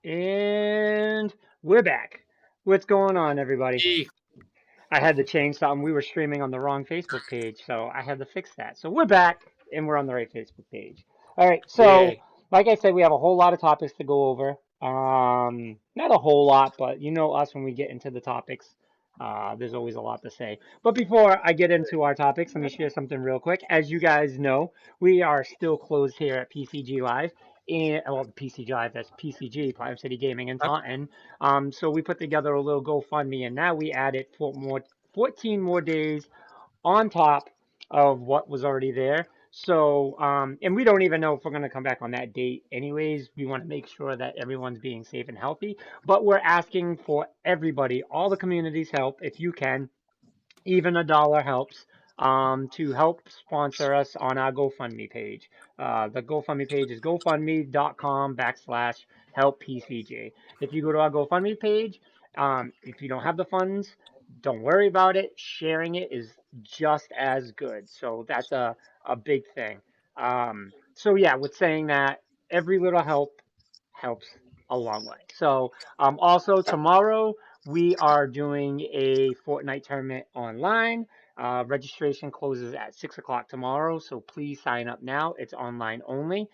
And we're back. What's going on, everybody? Hey, I had to change something. We were streaming on the wrong Facebook page, so I had to fix that. So we're back, and we're on the right Facebook page. All right. So, yay. like I said, we have a whole lot of topics to go over. Not a whole lot, but you know us when we get into the topics. There's always a lot to say. But before I get into our topics, let me share something real quick. As you guys know, we are still closed here at PCG Live. And, well, the PCG Live, that's PCG, Platinum City Gaming in Taunton. So we put together a little GoFundMe, and now we added 14 more days on top of what was already there. So, and we don't even know if we're going to come back on that date anyways. We want to make sure that everyone's being safe and healthy, but we're asking for everybody, all the community's help, if you can, even $1 helps, to help sponsor us on our GoFundMe page. The GoFundMe page is gofundme.com/help PCG. If you go to our GoFundMe page, if you don't have the funds, don't worry about it. Sharing it is just as good. So that's a big thing. So yeah, with saying that, every little help helps a long way. So also tomorrow we are doing a Fortnite tournament online. Registration closes at 6 o'clock tomorrow, so please sign up now. It's online only.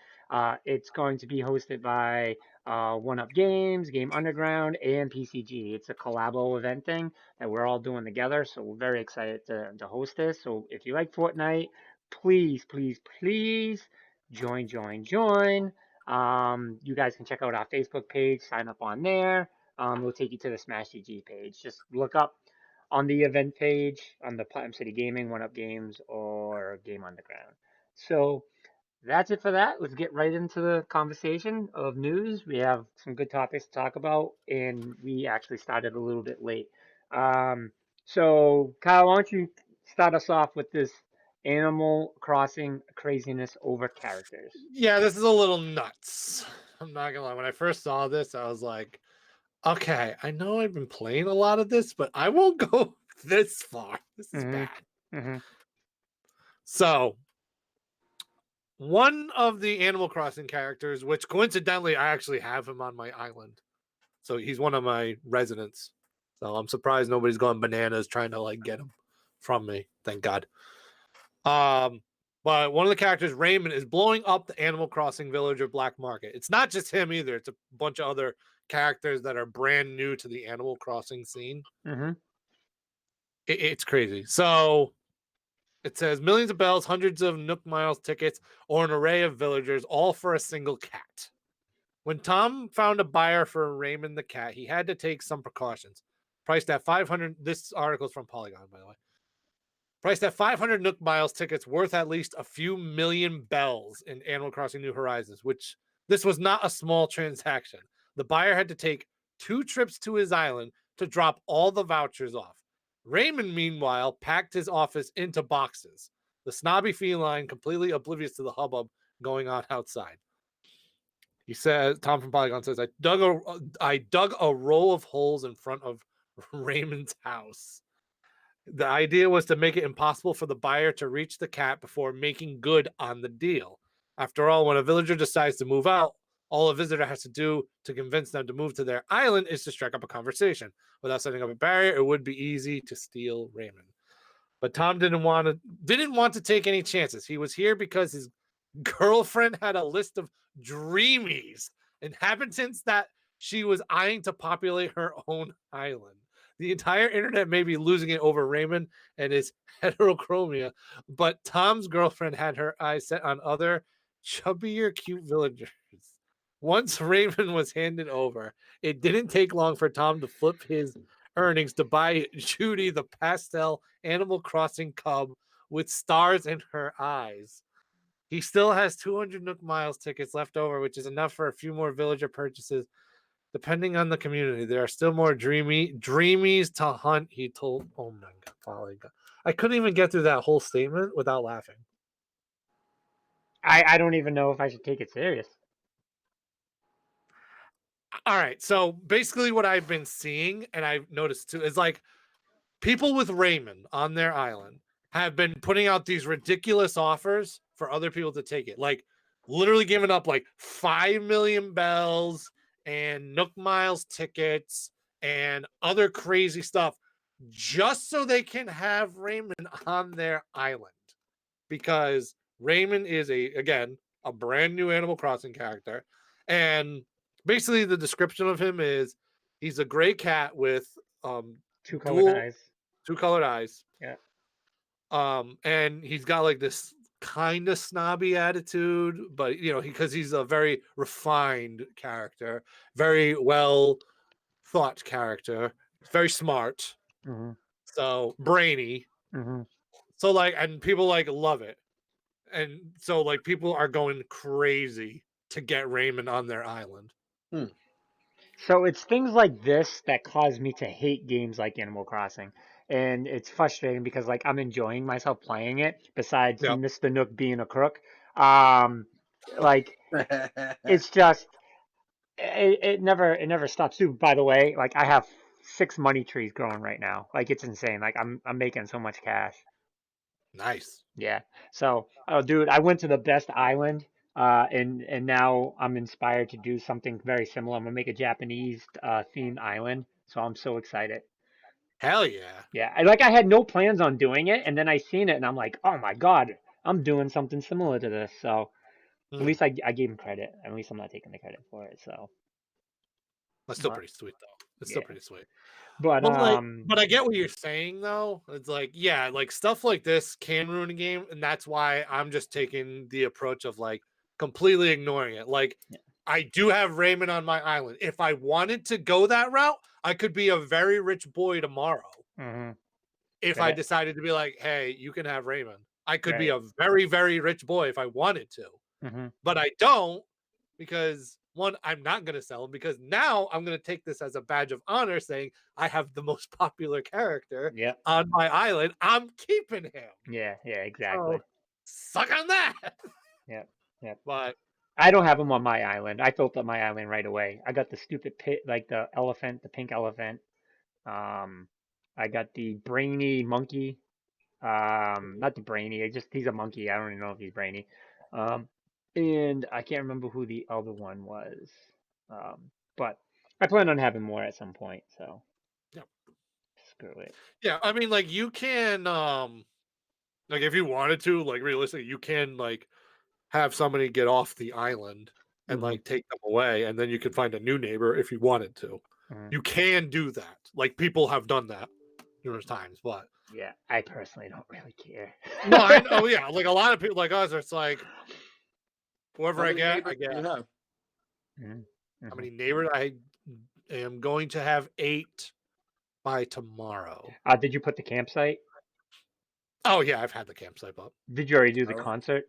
It's going to be hosted by One Up Games, Game Underground, and PCG. It's a collabo event thing that we're all doing together, so we're very excited to host this. So if you like Fortnite, please, please, please join. You guys can check out our Facebook page, sign up on there. It'll take you to the Smash GG page. Just look up on the event page on the Platinum City Gaming, One Up Games, or Game Underground. So that's it for that. Let's get right into the conversation of news. We have some good topics to talk about, and we actually started a little bit late. So, Kyle, why don't you start us off with this Animal Crossing craziness over characters? Yeah, this is a little nuts. I'm not gonna lie. When I first saw this, I was like, okay, I know I've been playing a lot of this, but I won't go this far. This is Mm-hmm. bad. Mm-hmm. So, one of the Animal Crossing characters, which coincidentally I actually have him on my island. So he's one of my residents. So I'm surprised nobody's going bananas trying to like get him from me. Thank God. Um, but one of the characters, Raymond, is blowing up the Animal Crossing villager black market. It's not just him either. It's a bunch of other characters that are brand new to the Animal Crossing scene. Mm-hmm. It's crazy. So it says millions of bells, hundreds of Nook Miles tickets, or an array of villagers, all for a single cat. When Tom found a buyer for Raymond the cat, he had to take some precautions. Priced at 500. This article is from Polygon, by the way. Priced at 500 Nook Miles tickets worth at least a few million bells in Animal Crossing New Horizons, which this was not a small transaction. The buyer had to take 2 trips to his island to drop all the vouchers off. Raymond, meanwhile, packed his office into boxes. The snobby feline completely oblivious to the hubbub going on outside. He says, Tom from Polygon says, I dug a row of holes in front of Raymond's house. The idea was to make it impossible for the buyer to reach the cat before making good on the deal. After all, when a villager decides to move out, all a visitor has to do to convince them to move to their island is to strike up a conversation. Without setting up a barrier, it would be easy to steal Raymond. But Tom didn't want to take any chances. He was here because his girlfriend had a list of dreamies, inhabitants that she was eyeing to populate her own island. The entire internet may be losing it over Raymond and his heterochromia, but Tom's girlfriend had her eyes set on other chubbier, cute villagers. Once Raymond was handed over, it didn't take long for Tom to flip his earnings to buy Judy the pastel Animal Crossing cub with stars in her eyes. He still has 200 Nook Miles tickets left over, which is enough for a few more villager purchases. Depending on the community, there are still more dreamies to hunt, he told. Oh my God. I couldn't even get through that whole statement without laughing. I don't even know if I should take it serious. All right. So basically, what I've been seeing and I've noticed too is like people with Raymond on their island have been putting out these ridiculous offers for other people to take it. Like literally giving up like 5 million bells and Nook Miles tickets and other crazy stuff just so they can have Raymond on their island. Because Raymond is again a brand new Animal Crossing character. And basically the description of him is he's a gray cat with Two colored dual eyes. two colored eyes. Yeah. And he's got like this kind of snobby attitude, but because he's a very refined character, very well thought character, very smart, Mm-hmm. so brainy. Mm-hmm. So like, and people like love it. And so like people are going crazy to get Raymond on their island. So it's things like this that cause me to hate games like Animal Crossing. And it's frustrating because like I'm enjoying myself playing it besides Yep. Mr. Nook being a crook. Um like it's just it never stops too. By the way, like I have 6 money trees growing right now. Like it's insane. Like I'm making so much cash. Nice. Yeah. So, oh, dude, I went to the best island, and now I'm inspired to do something very similar. I'm gonna make a Japanese themed island. So I'm so excited. Hell yeah. Yeah, I had no plans on doing it, and then I seen it, and I'm like, oh my God, I'm doing something similar to this. So at Mhm. least I gave him credit. At least I'm not taking the credit for it. So, That's still but pretty sweet though. It's still yeah, pretty sweet. but But I get what you're saying though. It's like, yeah, like stuff like this can ruin a game, and that's why I'm just taking the approach of like completely ignoring it. Like, yeah. I do have Raymond on my island. If I wanted to go that route, I could be a very rich boy tomorrow. Mm-hmm. If I Right, decided to be like, hey, you can have Raymond. I could be right. a very, very rich boy if I wanted to. Mm-hmm. But I don't, because one, I'm not going to sell him, because now I'm going to take this as a badge of honor saying I have the most popular character Yep. on my island. I'm keeping him. Yeah, yeah, So exactly. suck on that. Yep. Yep. But I don't have them on my island. I built up my island right away. I got the stupid pit, like the elephant, the pink elephant. Um, I got the brainy monkey. Not the brainy. He's a monkey. I don't even know if he's brainy. Um, and I can't remember who the other one was. But I plan on having more at some point. So yeah, screw it. yeah, I mean, like you can, like if you wanted to, like realistically, you can like have somebody get off the island and Hmm. like take them away, and then you can find a new neighbor if you wanted to. Hmm. You can do that. Like people have done that numerous times, but Yeah, I personally don't really care. no, I know. Yeah, like a lot of people like us, it's like whoever How I many get, I neighbors do get. you have? Hmm. How Hmm. many neighbors? I am going to have 8 by tomorrow. Did you put the campsite? Oh yeah, I've had the campsite up. Did you already do the Oh, concert?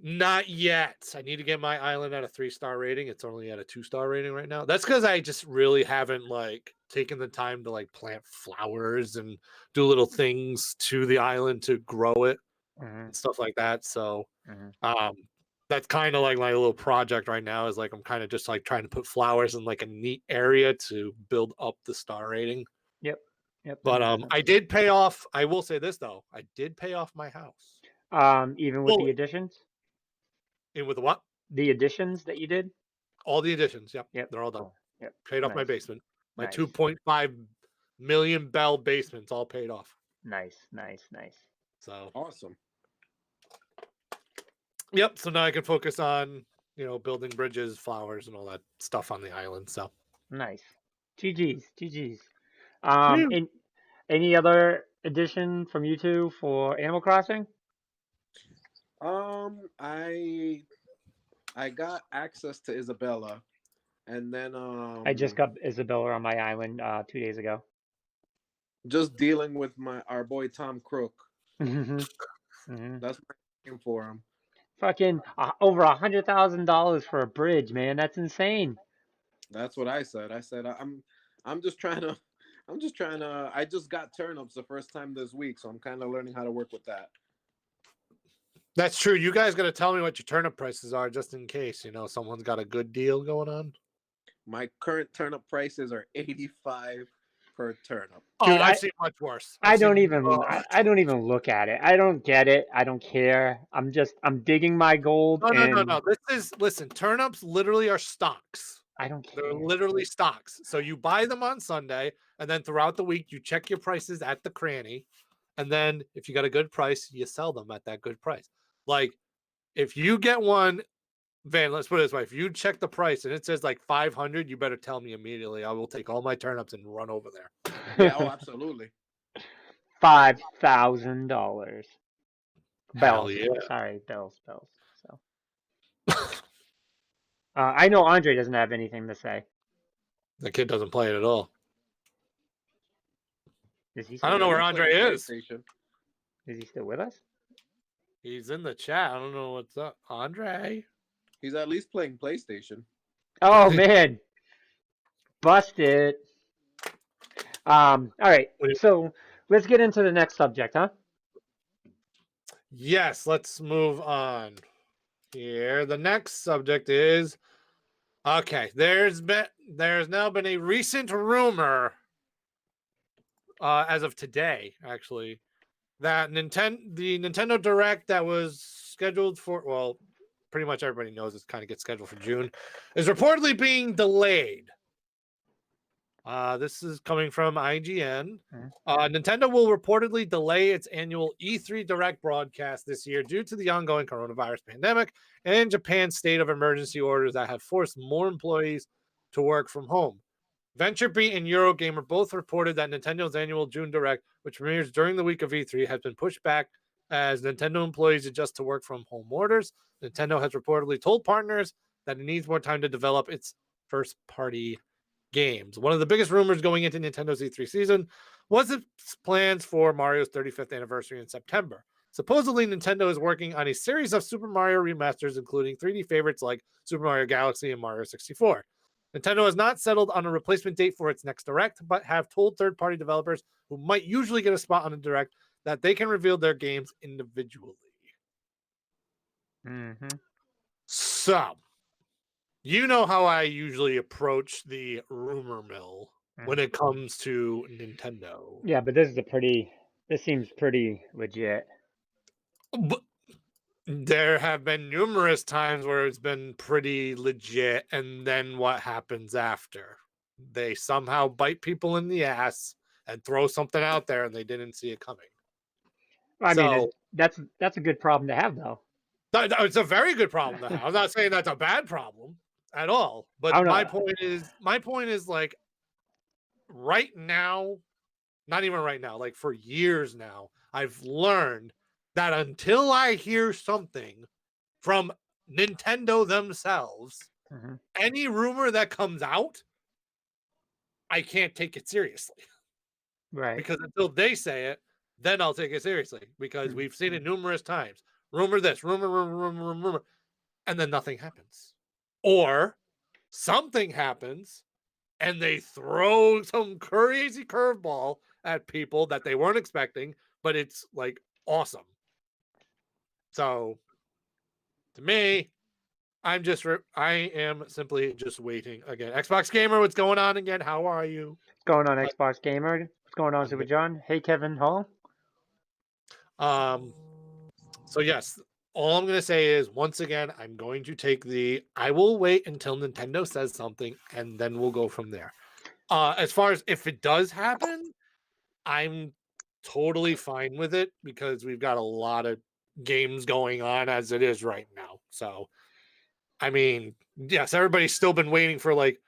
Not yet. I need to get my island at a 3-star rating. It's only at a 2-star rating right now. That's because I just really haven't like taken the time to like plant flowers and do little things to the island to grow it Hmm. and stuff like that. So Hmm. um that's kind of like my little project right now, is like I'm kind of just like trying to put flowers in like a neat area to build up the star rating. Yep. Yep, that But makes sense. I did pay off, I will say this though, I did pay off my house. Even with the Fully. additions, And with what? the additions that you did. All the additions. Yep. Yep. They're all done. Cool. Yep. Paid off my Nice. basement. My Nice. 2.5 million bell basement's all paid off. Nice. Nice. Nice. So awesome. yep. So now I can focus on, building bridges, flowers, and all that stuff on the island. So Nice. GG's. GG's. Woo. And any other addition from you two for Animal Crossing? I got access to Isabella, and then I just got Isabella on my island 2 days ago. just dealing with our boy Tom Crook. Hmm. Hmm. That's my name for him. Fucking over $100,000 for a bridge, man. That's insane. That's what I said. I said I'm just trying to I just got turnips the first time this week, so I'm kind of learning how to work with that. That's true. You guys got to tell me what your turnip prices are, just in case someone's got a good deal going on. My current turnip prices are 85 per turnip. Dude, I've seen much worse. I I've don't seen, even I don't even look at it. I don't get it. I don't care. I'm digging my gold no. and Listen, turnips literally are stocks. I don't They're care. literally stocks. So you buy them on Sunday, and then throughout the week you check your prices at the cranny, and then if you got a good price, you sell them at that good price. Like if you get one, Van, let's put it this way: if you check the price and it says like 500, you better tell me immediately. I will take all my turnips and run over there. Yeah, oh, absolutely. $5,000. Hell Bells. yeah! Sorry, bells. So I know Andre doesn't have anything to say. The kid doesn't play it at all. Is he I still don't know with where us? Andre is. PlayStation. Is he still with us? He's in the chat. I don't know what's up, Andre. He's at least playing PlayStation. Oh man, busted. All right. So let's get into the next subject, huh? Yes, let's move on here. The next subject is okay. There's now been a recent rumor, as of today, actually, that the Nintendo Direct that was scheduled for, well, pretty much everybody knows it's kind of gets scheduled for June, is reportedly being delayed. This is coming from IGN. Nintendo will reportedly delay its annual E3 Direct broadcast this year due to the ongoing coronavirus pandemic and Japan's state of emergency orders that have forced more employees to work from home. VentureBeat and Eurogamer both reported that Nintendo's annual June Direct, which premieres during the week of E3, has been pushed back as Nintendo employees adjust to work from home orders. Nintendo has reportedly told partners that it needs more time to develop its first party games. One of the biggest rumors going into Nintendo's E3 season was its plans for Mario's 35th anniversary in September. Supposedly, Nintendo is working on a series of Super Mario remasters, including 3D favorites like Super Mario Galaxy and Mario 64. Nintendo has not settled on a replacement date for its next Direct, but have told third-party developers who might usually get a spot on the Direct that they can reveal their games individually. Mm-hmm. So, you know how I usually approach the rumor mill when it comes to Nintendo. Yeah, but this seems pretty legit. But there have been numerous times where it's been pretty legit, and then what happens after? They somehow bite people in the ass and throw something out there and they didn't see it coming. I mean, So that's a good problem to have, though. it's a very good problem to have. I'm not saying that's a bad problem at all. I But don't my know. point is like right now, not even right now, like for years now, I've learned that until I hear something from Nintendo themselves, Mm-hmm. any rumor that comes out, I can't take it seriously. Right. Because until they say it, then I'll take it seriously. Because we've seen it numerous times. Rumor this, rumor, and then nothing happens. Or something happens and they throw some crazy curveball at people that they weren't expecting, but it's like awesome. So to me, I am simply just waiting again. Xbox Gamer, what's going on again? How are you? What's going on, Xbox Gamer? What's going on, I'm Super good. John? Hey, Kevin Hall. So yes, all I'm gonna say is once again, I'm going to take I will wait until Nintendo says something and then we'll go from there. As far as if it does happen, I'm totally fine with it because we've got a lot of games going on as it is right now. So, I mean, yes, everybody's still been waiting for like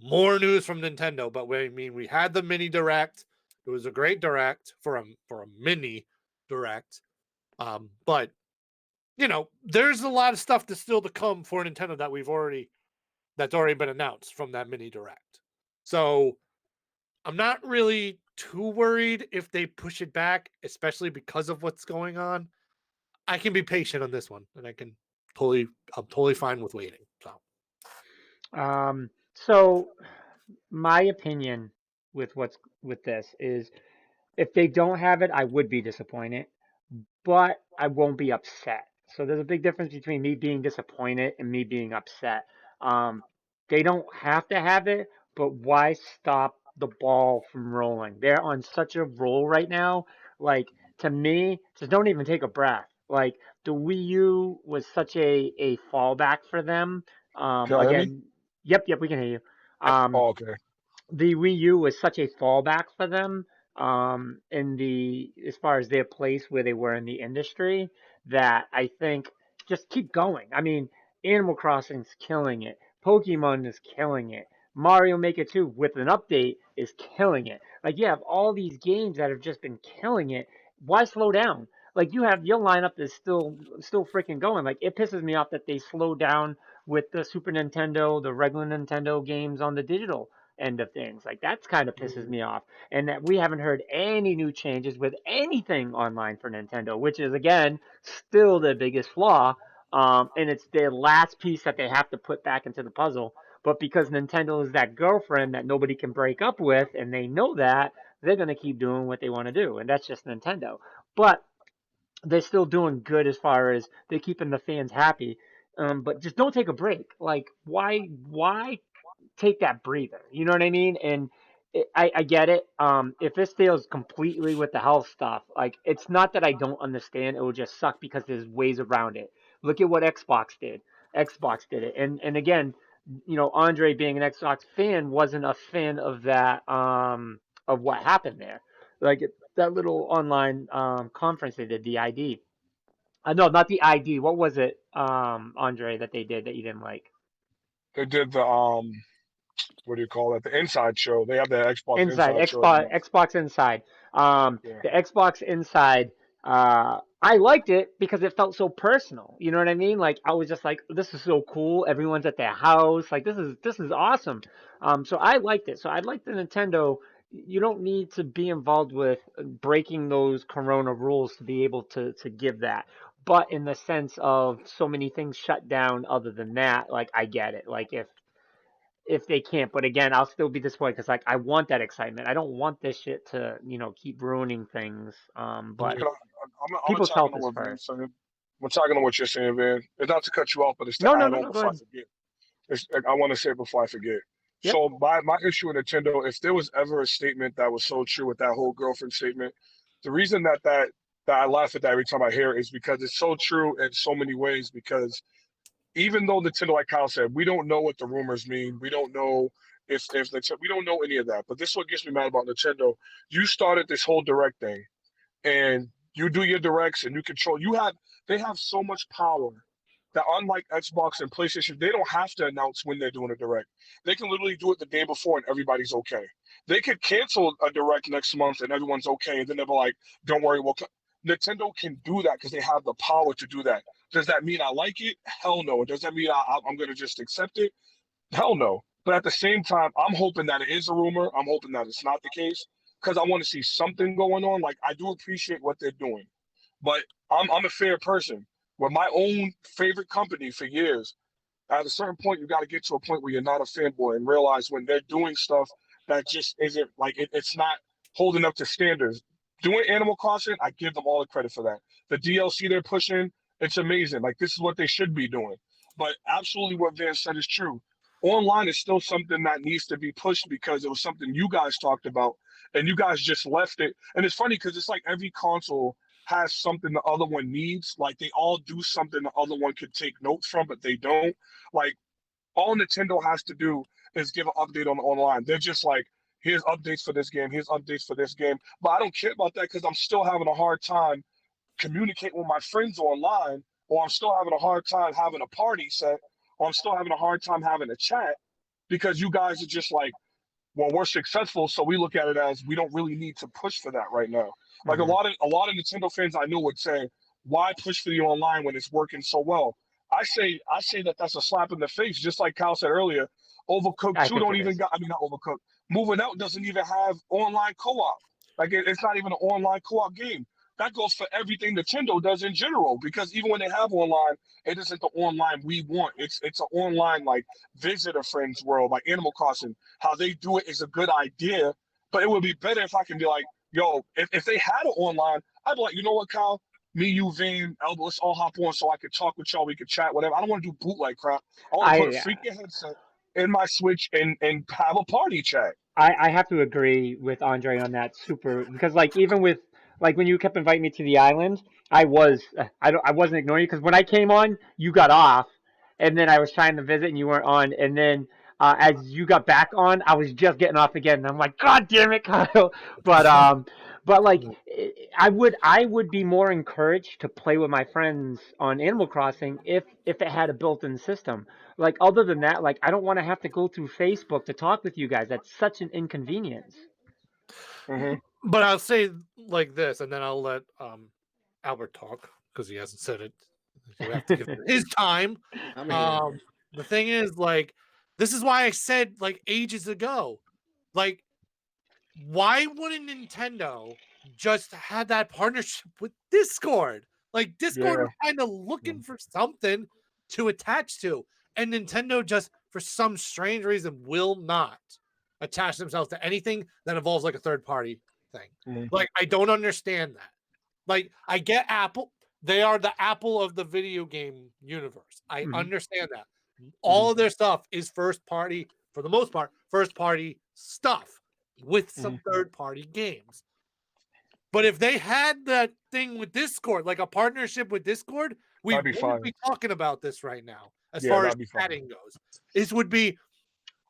more news from Nintendo, but we had the mini direct. It was a great direct for a mini direct. But you know, there's a lot of stuff that's still to come for Nintendo that's already been announced from that mini direct. So I'm not really too worried if they push it back, especially because of what's going on. I can be patient on this one, and I'm totally fine with waiting. So my opinion with this is if they don't have it, I would be disappointed, but I won't be upset. So there's a big difference between me being disappointed and me being upset. Um, they don't have to have it, but why stop the ball from rolling? They're on such a roll right now. Like to me, just don't even take a breath. Like the Wii U was such a fallback for them. Can you hear me? Again, Yep, we can hear you. Oh, okay. The Wii U was such a fallback for them, in the as far as their place where they were in the industry, that I think just keep going. I mean, Animal Crossing's killing it. Pokemon is killing it. Mario Maker 2 with an update is killing it. Like you have all these games that have just been killing it. Why slow down? Like you have your lineup is still freaking going. Like it pisses me off that they slowed down with the Super Nintendo, the regular Nintendo games on the digital end of things. Like that's kind of pisses Mhm. me off. And that we haven't heard any new changes with anything online for Nintendo, which is again still the biggest flaw. And it's the last piece that they have to put back into the puzzle. But because Nintendo is that girlfriend that nobody can break up with, and they know that, they're going to keep doing what they want to do. And that's just Nintendo. But they're still doing good as far as they're keeping the fans happy. But just don't take a break. Like, why take that breather. You know what I mean? And I get it. If this fails completely with the health stuff, like it's not that I don't understand. It will just suck because there's ways around it. Look at what Xbox did. Xbox did it, and again, Andre being an Xbox fan wasn't a fan of that of what happened there. Like that little online conference they did, the ID. No, not the ID. What was it, Andre, that they did that you didn't like? They did the what do you call it? The Inside Show. They have the Xbox Inside Inside Show every month. Xbox Inside. Yeah. The Xbox Inside. I liked it because it felt so personal. You know what I mean? Like I was just like, this is so cool. Everyone's at their house. Like this is awesome. So I liked it. So I like the Nintendo. You don't need to be involved with breaking those Corona rules to be able to give that. But in the sense of so many things shut down, other than that, like I get it. Like if they can't. But again, I'll still be disappointed because like I want that excitement. I don't want this shit to keep ruining things. But I'm people's attacking health on is what Van's first. saying. I'm attacking on what you're saying, Van. It's not to cut you off, but it's to No, no, add no, on no. Go before I ahead. forget. I want to say it before I forget. Yep. So my issue with Nintendo, if there was ever a statement that was so true with that whole girlfriend statement, the reason that I laugh at that every time I hear it is because it's so true in so many ways. Because even though Nintendo, like Kyle said, we don't know what the rumors mean. We don't know if Nintendo, we don't know any of that. But this is what gets me mad about Nintendo. You started this whole direct thing, and you do your directs, and you control. They have so much power that unlike Xbox and PlayStation, they don't have to announce when they're doing a direct. They can literally do it the day before, and everybody's okay. They could cancel a direct next month, and everyone's okay. And then they'll be like, "Don't worry, Nintendo can do that because they have the power to do that. Does that mean I like it? Hell no. Does that mean I'm going to just accept it? Hell no. But at the same time, I'm hoping that it is a rumor. I'm hoping that it's not the case because I want to see something going on. Like, I do appreciate what they're doing, but I'm a fair person. With my own favorite company for years, at a certain point, you got to get to a point where you're not a fanboy and realize when they're doing stuff that just isn't like it's not holding up to standards. Doing Animal Crossing, I give them all the credit for that. The DLC they're pushing, it's amazing. Like this is what they should be doing. But absolutely, what Van said is true. Online is still something that needs to be pushed because it was something you guys talked about, and you guys just left it. And it's funny because it's like every console has something the other one needs. Like they all do something the other one could take notes from, but they don't. Like all Nintendo has to do is give an update on online. They're just like, here's updates for this game, here's updates for this game. But I don't care about that because I'm still having a hard time communicating with my friends online, or I'm still having a hard time having a party set, or I'm still having a hard time having a chat because you guys are just like, well, we're successful, so we look at it as we don't really need to push for that right now. Like Hmm. a lot of Nintendo fans I knew would say, "Why push for the online when it's working so well?" I say that that's a slap in the face, just like Kyle said earlier. Overcooked I two think don't it even is. got. I mean, not Overcooked. Moving Out doesn't even have online co-op. Like it's not even an online co-op game. That goes for everything Nintendo does in general. Because even when they have online, it isn't the online we want. It's an online like visit a friend's world, like Animal Crossing. How they do it is a good idea, but it would be better if I can be like, yo, if they had it online, I'd be like, you know what, Kyle? Me, you, Vane, Elbow, let's all hop on so I could talk with y'all, we could chat, whatever. I don't want to do bootleg crap. I want to put a I freaking headset in my Switch and have a party chat. I have to agree with Andre on that super because like even with like when you kept inviting me to the island, I wasn't ignoring you because when I came on, you got off, and then I was trying to visit and you weren't on, and then as you got back on, I was just getting off again, and I'm like, God damn it, Kyle! But like I would be more encouraged to play with my friends on Animal Crossing if it had a built-in system. Like other than that, like I don't want to have to go through Facebook to talk with you guys. That's such an inconvenience. Hmm. But I'll say like this, and then I'll let Albert talk because he hasn't said it. So we have to give him his time. I'm here. The thing is, like, this is why I said like ages ago, like, why wouldn't Nintendo just had that partnership with Discord? Like, Discord Yeah. was kind of looking for something to attach to, and Nintendo just, for some strange reason, will not attach themselves to anything that involves like a third party thing. Mhm. Like, I don't understand that. Like, I get Apple; they are the Apple of the video game universe. I Mhm. understand that. All of their stuff is first party, for the most part, first party stuff with some third party games. But if they had that thing with Discord, like a partnership with Discord, we That'd be wouldn't fine. be talking about this right now as Yeah, far as that'd be fine. chatting goes. This would be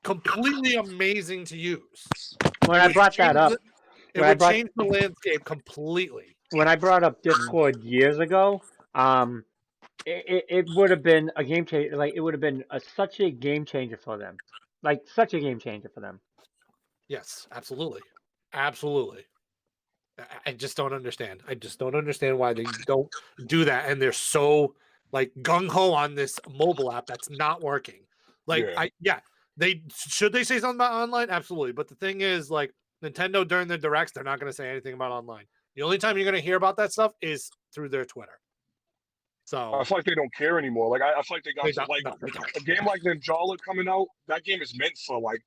completely amazing to use. When It I would brought that change up, it when I would brought change the landscape completely. when I brought up Discord years ago, it would have been a game changer. Like it would have been such a game changer for them, like such a game changer for them. Yes, absolutely. Absolutely. I just don't understand. I just don't understand why they don't do that, and they're so like gung ho on this mobile app that's not working. Like, they should they say something about online? Absolutely. But the thing is, like, Nintendo during the directs, they're not going to say anything about online. The only time you're going to hear about that stuff is through their Twitter. I So feel like they don't care anymore. Like I feel like they got they to don't. like No, they don't. a game like Ninjala coming out. That game is meant for like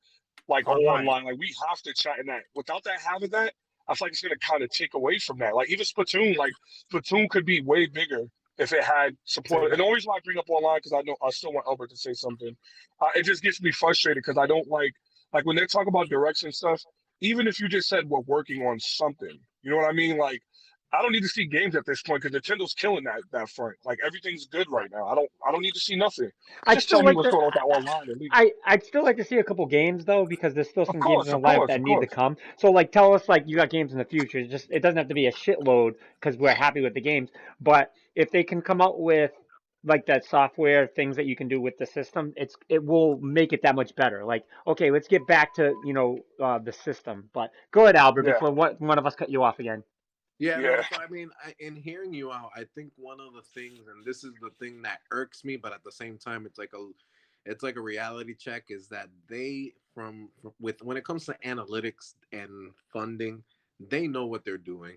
Online. online. Like we have to chat in that. Without that having that, I feel like it's gonna kind of take away from that. Like even Splatoon, like Splatoon could be way bigger if it had support. And the only reason why I bring up online because I know I still want Albert to say something. It just gets me frustrated because I don't like when they talk about direction stuff. Even if you just said we're working on something, you know what I mean? Like I don't need to see games at this point because Nintendo's killing that front. Like everything's good right now. I don't need to see nothing. I'd Just still tell me like what's to. going on with that online and leave. I'd still like to see a couple games though, because there's still Of some games in course, the of lineup course, that of need to course. come. So like, tell us like you got games in the future. It doesn't have to be a shitload because we're happy with the games. But if they can come out with like that software things that you can do with the system, it will make it that much better. Like, okay, let's get back to the system. But go ahead, Albert, Yeah, before one of us cut you off again. Yeah, no. yeah. So I mean, in hearing you out, I think one of the things, and this is the thing that irks me, but at the same time, it's like a reality check, is that they from with when it comes to analytics and funding, they know what they're doing,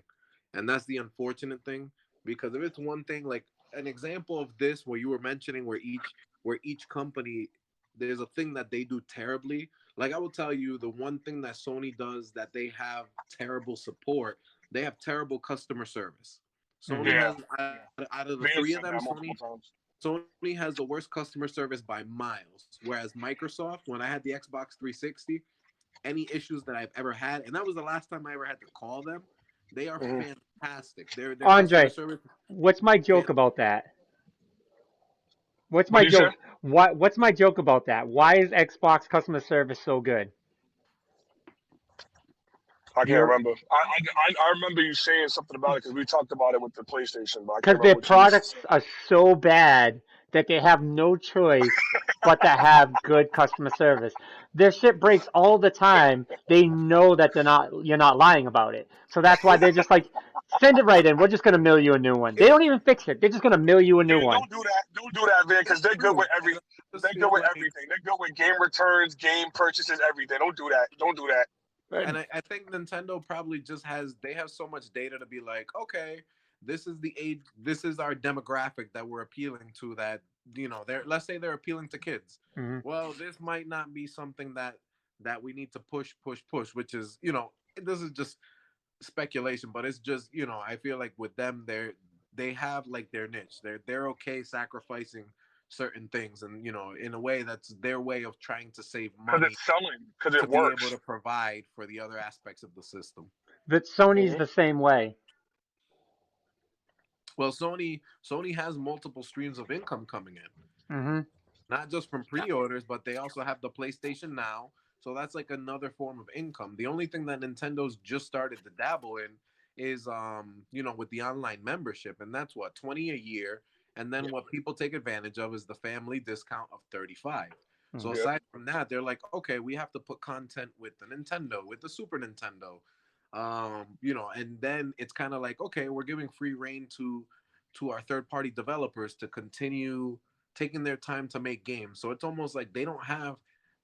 and that's the unfortunate thing. Because if it's one thing, like an example of this, where you were mentioning where each company there's a thing that they do terribly. Like I will tell you, the one thing that Sony does that they have terrible support, they have terrible customer service. Sony Hmm. Yeah, has out of the Vance three of said them, that multiple times. Sony has the worst customer service by miles. Whereas Microsoft, when I had the Xbox 360, any issues that I've ever had, and that was the last time I ever had to call them, they are Hmm. fantastic. Their customer Andre, service, what's my fan- joke about that? What's What my do you say? joke? What's my joke about that? Why is Xbox customer service so good? I Do can't you remember. I remember you saying something about it because we talked about it with the PlayStation, but I can't because remember their what you used to products say. are so bad that they have no choice but to have good customer service. Their shit breaks all the time. They know that you're not lying about it. So that's why they're just like, send it right in. We're just gonna mail you a new one. They it's don't even fix it. They're just gonna mail you a new Man, one. don't do that. Don't do that, man, because they're good with true, every. but I just They're good feel with like everything. They're good with game returns, game purchases, everything. Don't do that. Don't do that. and I think Nintendo probably just they have so much data to be like, okay, this is the age, this is our demographic that we're appealing to. That they're let's say they're appealing to kids. Hmm. Well, this might not be something that we need to push, which is this is just speculation, but it's just I feel like with them they have like their niche. They're okay sacrificing certain things, and in a way that's their way of trying to save Because money it's selling. Because to it be able to works. provide for the other aspects of the system. But Sony's Hmm. the same way. Well, Sony has multiple streams of income coming in. Hmm. not just from pre-orders, but they also have the PlayStation Now. So that's like another form of income. The only thing that Nintendo's just started to dabble in is with the online membership, and that's what, 20 a year. And then Yep. what people take advantage of is the family discount of 35. So Mm. Yep. aside from that, they're like, okay, we have to put content with the Nintendo, with the Super Nintendo. And then it's kind of like, okay, we're giving free reign to our third party developers to continue taking their time to make games. So it's almost like they don't have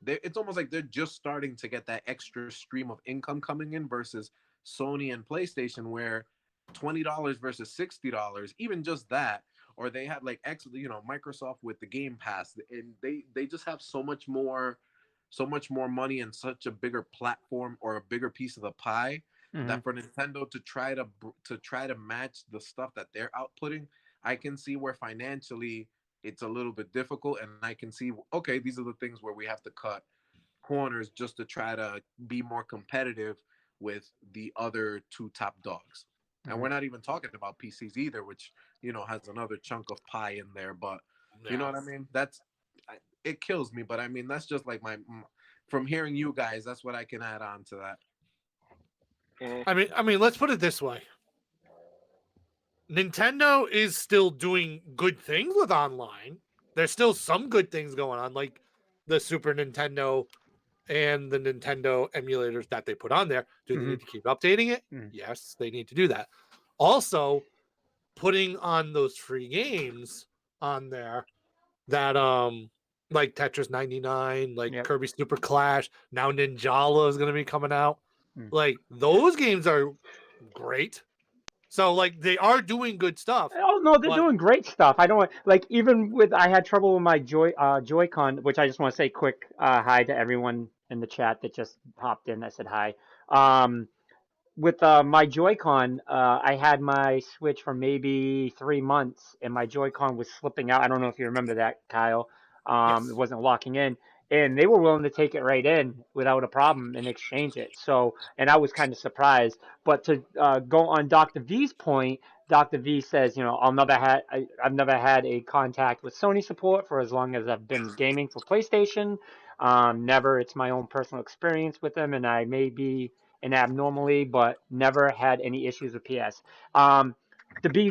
it's almost like they're just starting to get that extra stream of income coming in versus Sony and PlayStation, where $20 versus $60, even just that, or they had like Microsoft with the Game Pass, and they just have so much more money and such a bigger platform or a bigger piece of the pie, Hmm. that for Nintendo to try to match the stuff that they're outputting, I can see where financially it's a little bit difficult, and I can see, okay, these are the things where we have to cut corners just to try to be more competitive with the other two top dogs. And Hmm. we're not even talking about PCs either, which has another chunk of pie in there. But you know Yeah. what I mean? It kills me. But I mean, that's just like from hearing you guys, that's what I can add on to that. Mhm. I mean, let's put it this way. Nintendo is still doing good things with online. There's still some good things going on, like the Super Nintendo and the Nintendo emulators that they put on there. Do they Hmm. need to keep updating it? Hmm. Yes, they need to do that. Also, putting on those free games on there that like Tetris 99, like Yep. Kirby Super Clash, now Ninjala is going to be coming out. Mm. Like those games are great. So like they are doing good stuff, Oh no, they're but doing great stuff. I don't like, even with, I had trouble with my Joy-Con, which I just want to say quick hi to everyone in the chat that just hopped in. I said hi. Um, with my Joy-Con, I had my Switch for maybe 3 months, and my Joy-Con was slipping out. I don't know if you remember that, Kyle. It yes. wasn't locking in, and they were willing to take it right in without a problem and exchange it. So, and I was kind of surprised. But to go on Dr. V's point, Dr. V says, I've never had a contact with Sony support for as long as I've been gaming for PlayStation. Never. It's my own personal experience with them, and I may be an abnormally, but never had any issues with PS. Um, to be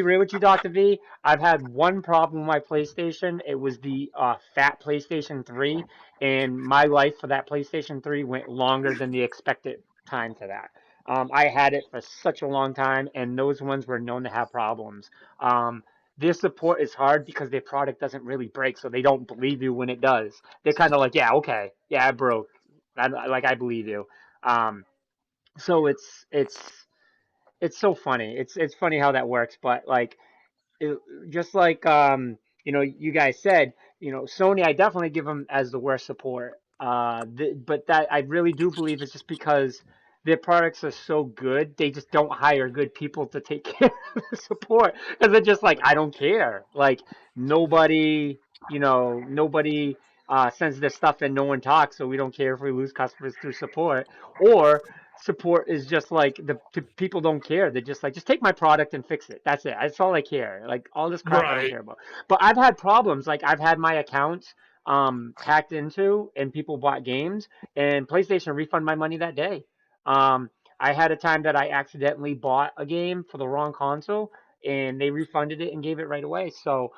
real with you, Doctor V, I've had one problem with my PlayStation. It was the fat PlayStation 3, and my life for that PlayStation 3 went longer than the expected time for that. I had it for such a long time, and those ones were known to have problems. Their support is hard because their product doesn't really break, so they don't believe you when it does. They're kind of like, yeah, okay, yeah, it broke. I believe you. Um, so it's so funny. It's funny how that works, but like, it, just like you guys said, Sony, I definitely give them as the worst support. But that I really do believe it's just because their products are so good, they just don't hire good people to take care of the support, because they're just like, I don't care. Like, nobody, nobody sends their stuff and no one talks, so we don't care if we lose customers through support. Or support is just like, the people don't care. They're just like, just take my product and fix it. That's it. That's all I care. Like, all this crap I don't Right. care about. But I've had problems. Like, I've had my accounts hacked into, and people bought games, and PlayStation refund my money that day. Um, I had a time that I accidentally bought a game for the wrong console, and they refunded it and gave it right away. So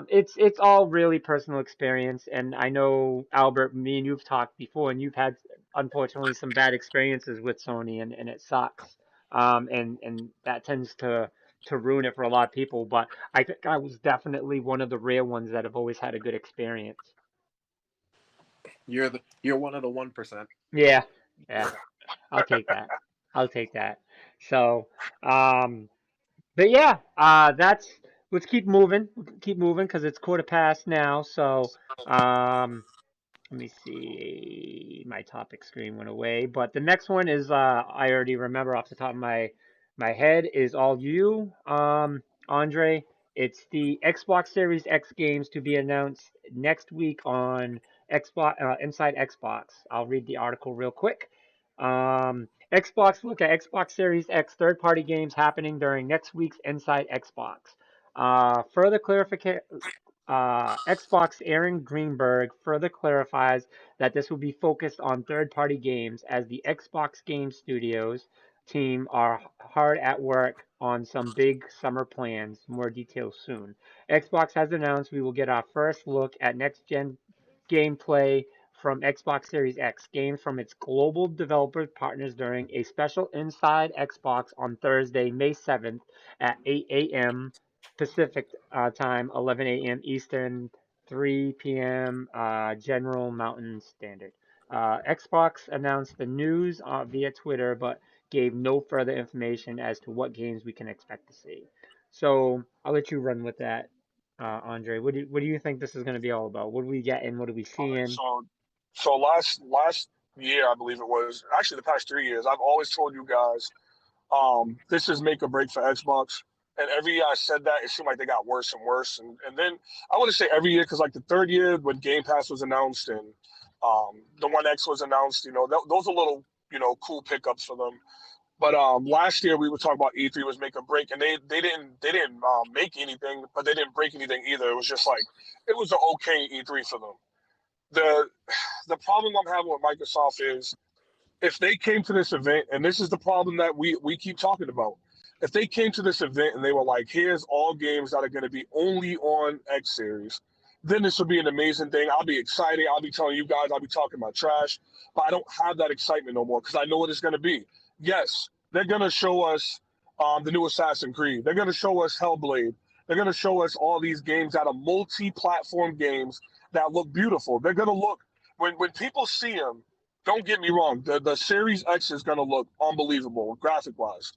it's all really personal experience. And I know, Albert, me and you've talked before, and you've had, unfortunately, some bad experiences with Sony, and it sucks. And that tends to ruin it for a lot of people. But I think I was definitely one of the rare ones that have always had a good experience. You're one of the 1%. Yeah, yeah, I'll take that. I'll take that. So, um, but yeah, that's, let's keep moving. Keep moving because it's quarter past now. So, um, let me see. My topic screen went away, but the next one is, I already remember off the top of my head, is all you, Andre. It's the Xbox Series X games to be announced next week on Xbox, Inside Xbox. I'll read the article real quick. Xbox, look at Xbox Series X third-party games happening during next week's Inside Xbox. Further clarification. Xbox Aaron Greenberg further clarifies that this will be focused on third-party games as the Xbox Game Studios team are hard at work on some big summer plans. More details soon. Xbox has announced we will get our first look at next-gen gameplay from Xbox Series X games from its global developer partners during a special Inside Xbox on Thursday, May 7th at 8 a.m. Pacific time, 11 a.m. Eastern, 3 p.m. General Mountain Standard. Xbox announced the news via Twitter, but gave no further information as to what games we can expect to see. So I'll let you run with that, Andre. What do you think this is going to be all about? What do we get and what are we All right, seeing? so last year, I believe it was actually the past 3 years. I've always told you guys, this is make or break for Xbox. And every year I said that, it seemed like they got worse and worse. And then I want to say every year because like the third year when Game Pass was announced and the One X was announced, those are little cool pickups for them. But last year we were talking about E3 was make or break, and they didn't make anything, but they didn't break anything either. It was just like it was an okay E3 for them. The the problem I'm having with Microsoft is if they came to this event, and this is the problem that we keep talking about, if they came to this event and they were like, here's all games that are going to be only on X Series, then this would be an amazing thing. I'll be excited. I'll be telling you guys, I'll be talking about trash, but I don't have that excitement no more because I know what it's going to be. Yes, they're going to show us the new Assassin's Creed. They're going to show us Hellblade. They're going to show us all these games that are multi-platform games that look beautiful. They're going to look, when people see them, don't get me wrong, the Series X is going to look unbelievable graphic wise,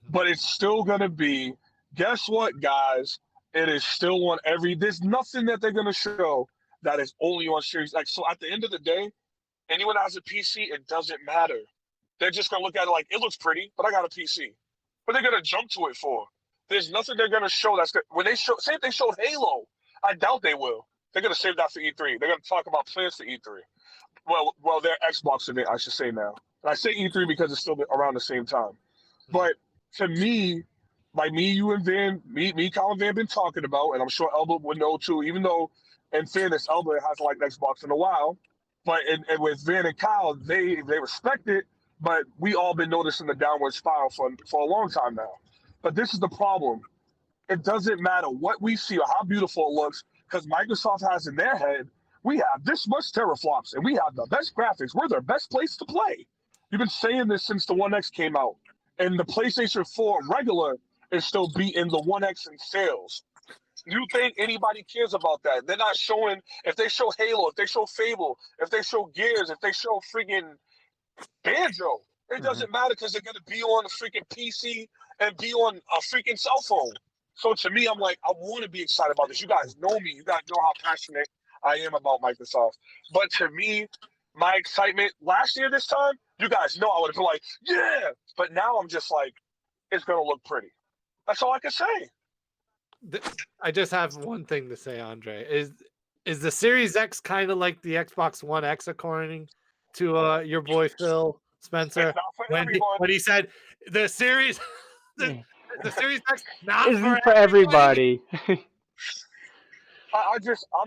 but it's still going to be, guess what, guys? It is still on there's nothing that they're going to show that is only on Series X. So at the end of the day, anyone that has a PC, it doesn't matter. They're just going to look at it like, it looks pretty, but I got a PC. But they're going to jump to it for. There's nothing they're going to show that's good. When say if they show Halo, I doubt they will. They're going to save that for E3. They're going to talk about plans for E3. Well, their Xbox event, I should say now. And I say E3 because it's still around the same time. But to me, like you and Colin Van been talking about, and I'm sure Elba would know too, even though, in fairness, Elba hasn't liked Xbox in a while. But and with Van and Kyle, they respect it, but we all been noticing the downward spiral for a long time now. But this is the problem. It doesn't matter what we see or how beautiful it looks, because Microsoft has in their head, we have this much teraflops and we have the best graphics. We're their best place to play. You've been saying this since the One X came out. And the PlayStation 4 regular is still beating the One X in sales. You think anybody cares about that? They're not showing, if they show Halo, if they show Fable, if they show Gears, if they show freaking Banjo, it doesn't matter because they're going to be on a freaking PC and be on a freaking cell phone. So to me, I'm like, I want to be excited about this. You guys know me. You guys know how passionate I am about Microsoft. But to me, my excitement last year this time, you guys know I would have been like, yeah. But now I'm just like, it's going to look pretty. That's all I can say. I just have one thing to say, Andre. Is the Series X kind of like the Xbox One X, according to your boy Phil Spencer? It's not for everyone. When he said the Series the Series X not Isn't for everybody. I'm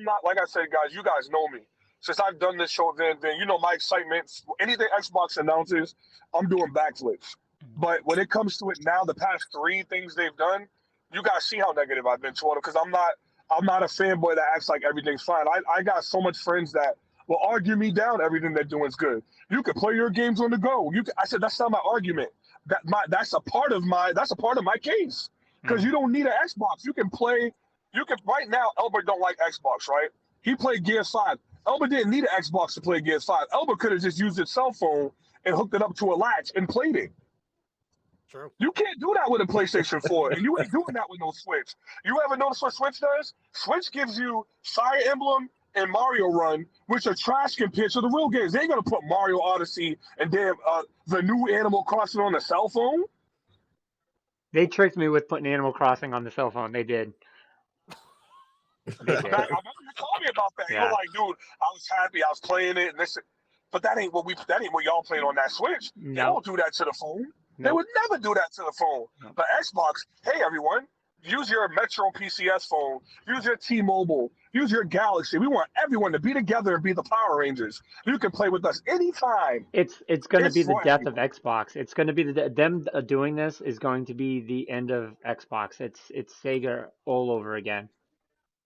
not, like I said, guys, you guys know me. Since I've done this show, then you know my excitement. Anything Xbox announces, I'm doing backflips. But when it comes to it now, the past 3 things they've done, you guys see how negative I've been toward them because I'm not a fanboy that acts like everything's fine. I got so much friends that will argue me down. Everything they're doing is good. You can play your games on the go. I said that's not my argument. That's a part of my case because you don't need an Xbox. You can play. You can right now. Albert don't like Xbox, right? He played Gears 5. Albert didn't need an Xbox to play Gears 5. Albert could have just used his cell phone and hooked it up to a latch and played it. True. You can't do that with a PlayStation 4, and you ain't doing that with no Switch. You ever notice what Switch does? Switch gives you Fire Emblem and Mario Run, which are trash compared to the real games. They ain't gonna put Mario Odyssey and damn the new Animal Crossing on the cell phone. They tricked me with putting Animal Crossing on the cell phone. They did. They did. I remember you told me about that. Yeah. You were like, dude, I was happy, I was playing it, and this, but that ain't what y'all played on that Switch. No. They don't do that to the phone. No. They would never do that to the phone. No. But Xbox, hey everyone, use your Metro PCS phone, use your T-Mobile, use your Galaxy. We want everyone to be together and be the Power Rangers. You can play with us anytime. It's going to It's be the for death of everyone. Xbox. It's going to be them doing this is going to be the end of Xbox. It's Sega all over again.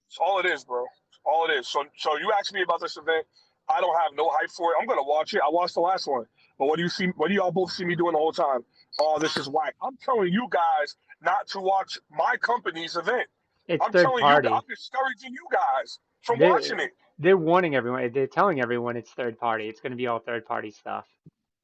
It's all it is, bro. It's all it is. So you asked me about this event. I don't have no hype for it. I'm gonna watch it. I watched the last one. But what do you see? What do y'all both see me doing the whole time? Oh, this is whack. I'm telling you guys not to watch my company's event. It's I'm third telling you, I'm party. discouraging you guys from watching They it. they're warning everyone. They're telling everyone it's third party. It's going to be all third party stuff.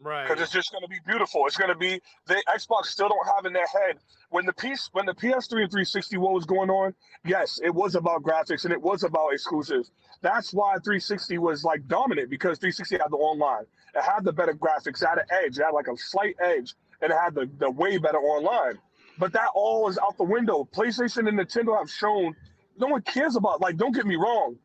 Because Right. it's just going to be beautiful. It's going to be the Xbox still don't have in their head when the PS3 and 360 what was going on. Yes, it was about graphics and it was about exclusives. That's why 360 was like dominant because 360 had the online. It had the better graphics. It had an edge. It had like a slight edge, and it had the way better online. But that all is out the window. PlayStation and Nintendo have shown no one cares about. Like, don't get me wrong,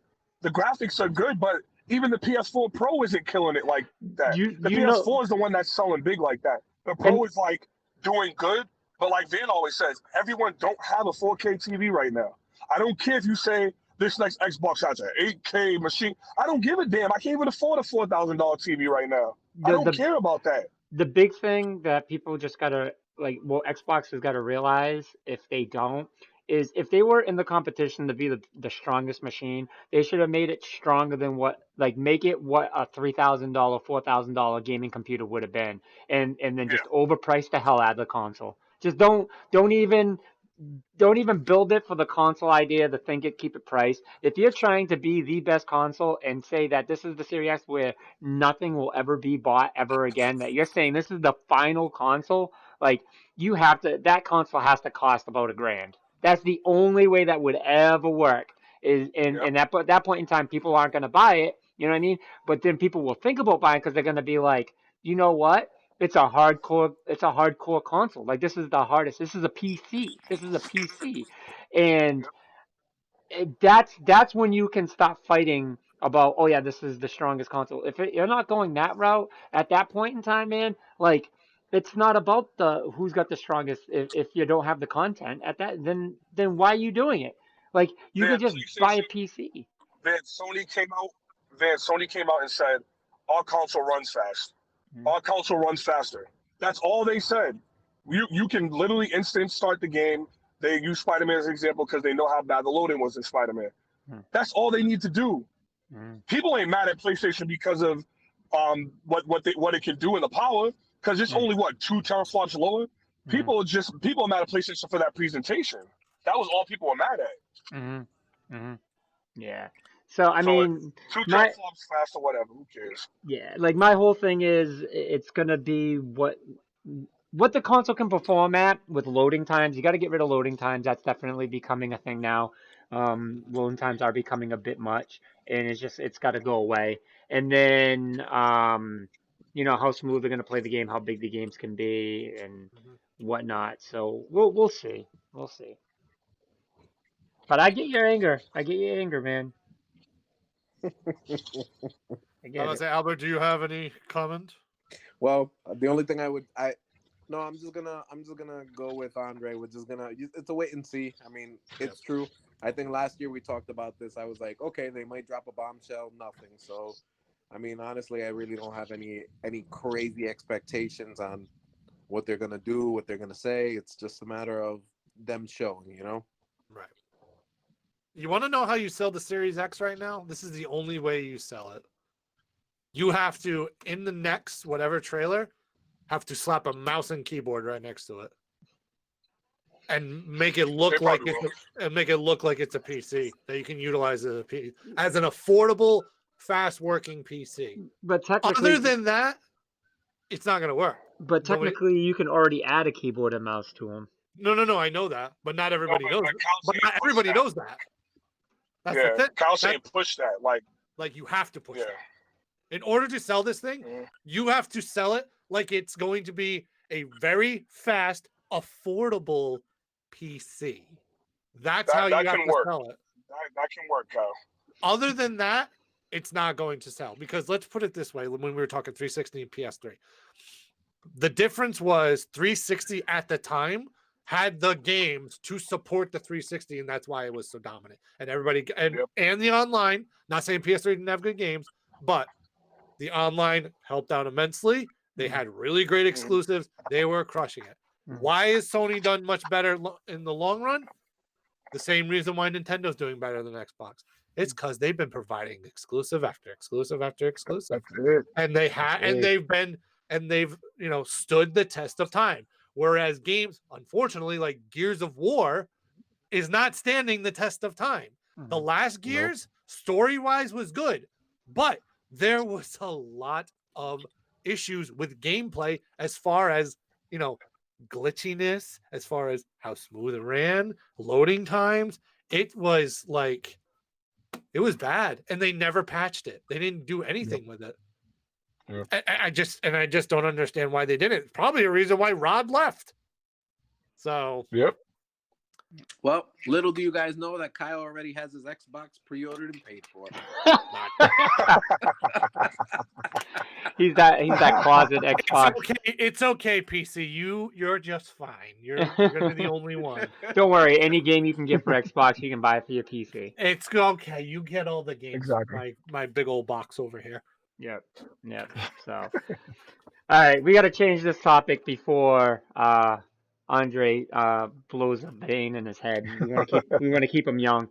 the graphics are good, but even the PS4 Pro isn't killing it like that. The You know, PS4 is the one that's selling big like that. The and Pro is like doing good, but like Van always says, everyone don't have a 4K TV right now. I don't care if you say this next Xbox has an 8K machine. I don't give a damn. I can't even afford a $4,000 TV right now. I the don't the care about that. the big thing that people just gotta like, well, Xbox has got to realize if they don't, is if they were in the competition to be the strongest machine, they should have made it stronger than what, like, make it what a $3,000, $4,000 gaming computer would have been, and then Yeah, just overprice the hell out of the console. Just don't even build it for the console idea to think it, keep it priced. If you're trying to be the best console and say that this is the Series X where nothing will ever be bought ever again, that you're saying this is the final console, like, that console has to cost about $1,000. That's the only way that would ever work. Is and yep, and at that point in time, people aren't going to buy it. You know what I mean? But then people will think about buying because they're going to be like, you know what? It's a hardcore console. Like, this is the hardest. This is a PC. This is a PC. And yep. that's when you can stop fighting about, oh yeah, this is the strongest console. If you're not going that route at that point in time, man, like, it's not about the who's got the strongest. If you don't have the content at that, then why are you doing it? Like, you Then could just buy a PlayStation, PC. then Sony came out. Then Sony came out and said, "Our console runs fast. Mm, Our console runs faster." That's all they said. You can literally instant start the game. They use Spider-Man as an example because they know how bad the loading was in Spider-Man. mm, That's all they need to do. mm, People ain't mad at PlayStation because of what it can do in the power because it's mm, only what 2 teraflops lower. mm, People are mad at PlayStation for that presentation. That was all people were mad at. mm, mm. Yeah. So I So mean, two my teraflops fast or whatever. Who cares? yeah, like, my whole thing is it's gonna be what the console can perform at with loading times. You got to get rid of loading times. That's definitely becoming a thing now. Loading times are becoming a bit much, and it's got to go away. And then how smooth they're gonna play the game, how big the games can be, and Mhm. whatnot. So we'll see. We'll see. But I get your anger. I get your anger, man. I I get was it. say, Albert, do you have any comment? Well, the only thing I no, I'm just gonna go with Andre. We're just gonna it's a wait and see. I mean, Yep. it's true. I think last year we talked about this. I was like, okay, they might drop a bombshell, nothing. So, I mean, honestly, I really don't have any crazy expectations on what they're gonna do, what they're gonna say. It's just a matter of them showing, you know. Right. You want to know how you sell the Series X right now? This is the only way you sell it. You have to, in the next whatever trailer, have to slap a mouse and keyboard right next to it, and make it They look like probably will. it's a PC that you can utilize as an affordable, fast working PC. But Other technically, than that, it's not gonna work. but Nobody. technically, you can already add a keyboard and mouse to them. No. I know that, but not No, everybody knows. but Kyle But saying not push everybody that. knows that. That's the Yeah, thing. Kyle That, saying push that. like, you have to push Yeah. that. In order to sell this thing, Mhm. you have to sell it like it's going to be a very fast, affordable PC. That's how you That have can to work. sell it. That can work, Kyle. Other than that, it's not going to sell, because let's put it this way: when we were talking 360 and PS3, the difference was 360 at the time had the games to support the 360, and that's why it was so dominant. And everybody Yep. and the online. Not saying PS3 didn't have good games, but the online helped out immensely. They had really great exclusives. They were crushing it. Why is Sony done much better in the long run? The same reason why Nintendo's doing better than Xbox. It's because they've been providing exclusive after exclusive after exclusive, That's it. and they've stood the test of time. Whereas games, unfortunately, like Gears of War, is not standing the test of time. The last Gears, story-wise, was good, but there was a lot of issues with gameplay as far as, glitchiness, as far as how smooth it ran, loading times. It was bad, and they never patched it. They didn't do anything with it. Yeah. I just don't understand why they didn't. It's probably a reason why Rod left. So Yep. Well, little do you guys know that Kyle already has his Xbox pre-ordered and paid for. He's that closet Xbox. It's okay, PC. You're just fine. You're gonna be the only one. Don't worry. Any game you can get for Xbox, you can buy for your PC. It's okay. You get all the games. Exactly. My big old box over here. Yep. So, all right, we got to change this topic before Andre blows a vein in his head. We want to keep him young.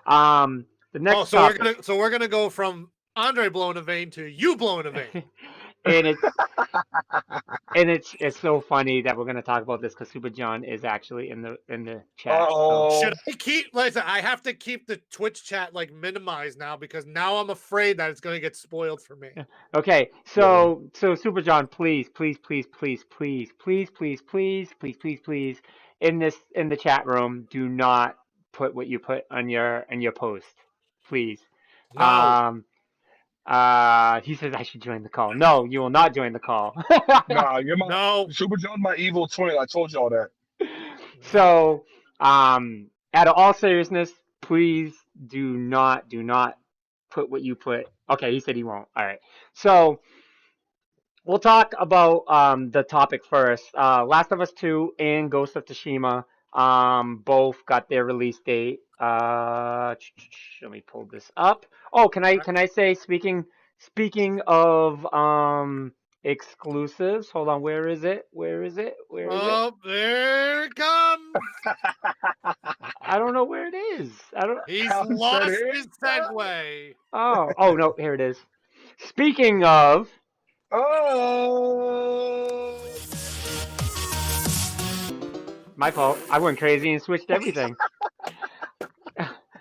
The next topic. We're gonna go from Andre blowing a vein to you blowing a vein. and it's so funny that we're going to talk about this because Super John is actually in the chat. Oh. Should I listen, I have to keep the Twitch chat minimized now because now I'm afraid that it's going to get spoiled for me. Okay, so Super John, please, in the chat room, do not put what you put on your post, please. No. He says I should join the call. No, you will not join the call. Nah, you're Super John, my evil twin. I told y'all that. So, out of all seriousness, please do not put what you put. Okay, he said he won't. All right. So, we'll talk about the topic first. Last of Us 2 and Ghost of Tsushima both got their release date. Let me pull this up. Oh, can I say speaking of exclusives? Hold on, where is it? Where is it? Oh, there it comes. I don't know where it is. He's lost his segue. Oh no, here it is. Speaking of. Oh. My fault. I went crazy and switched everything.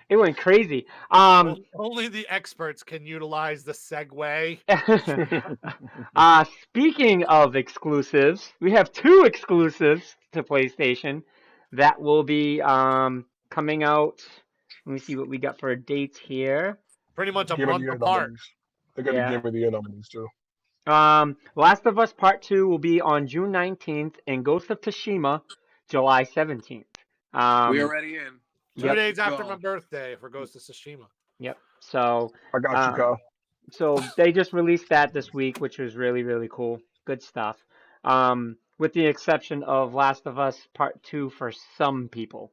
It went crazy. Only the experts can utilize the segue. Speaking of exclusives, we have 2 exclusives to PlayStation that will be coming out. Let me see what we got for dates here. Pretty much a month apart. They're gonna give me the nominees too. Last of Us Part 2 will be on June 19th, and Ghost of Tsushima July 17th. We already in. 2 days after my birthday for Ghost of Tsushima. Yep. So I got you, Kyle. So they just released that this week, which was really, really cool. Good stuff. With the exception of Last of Us Part 2 for some people.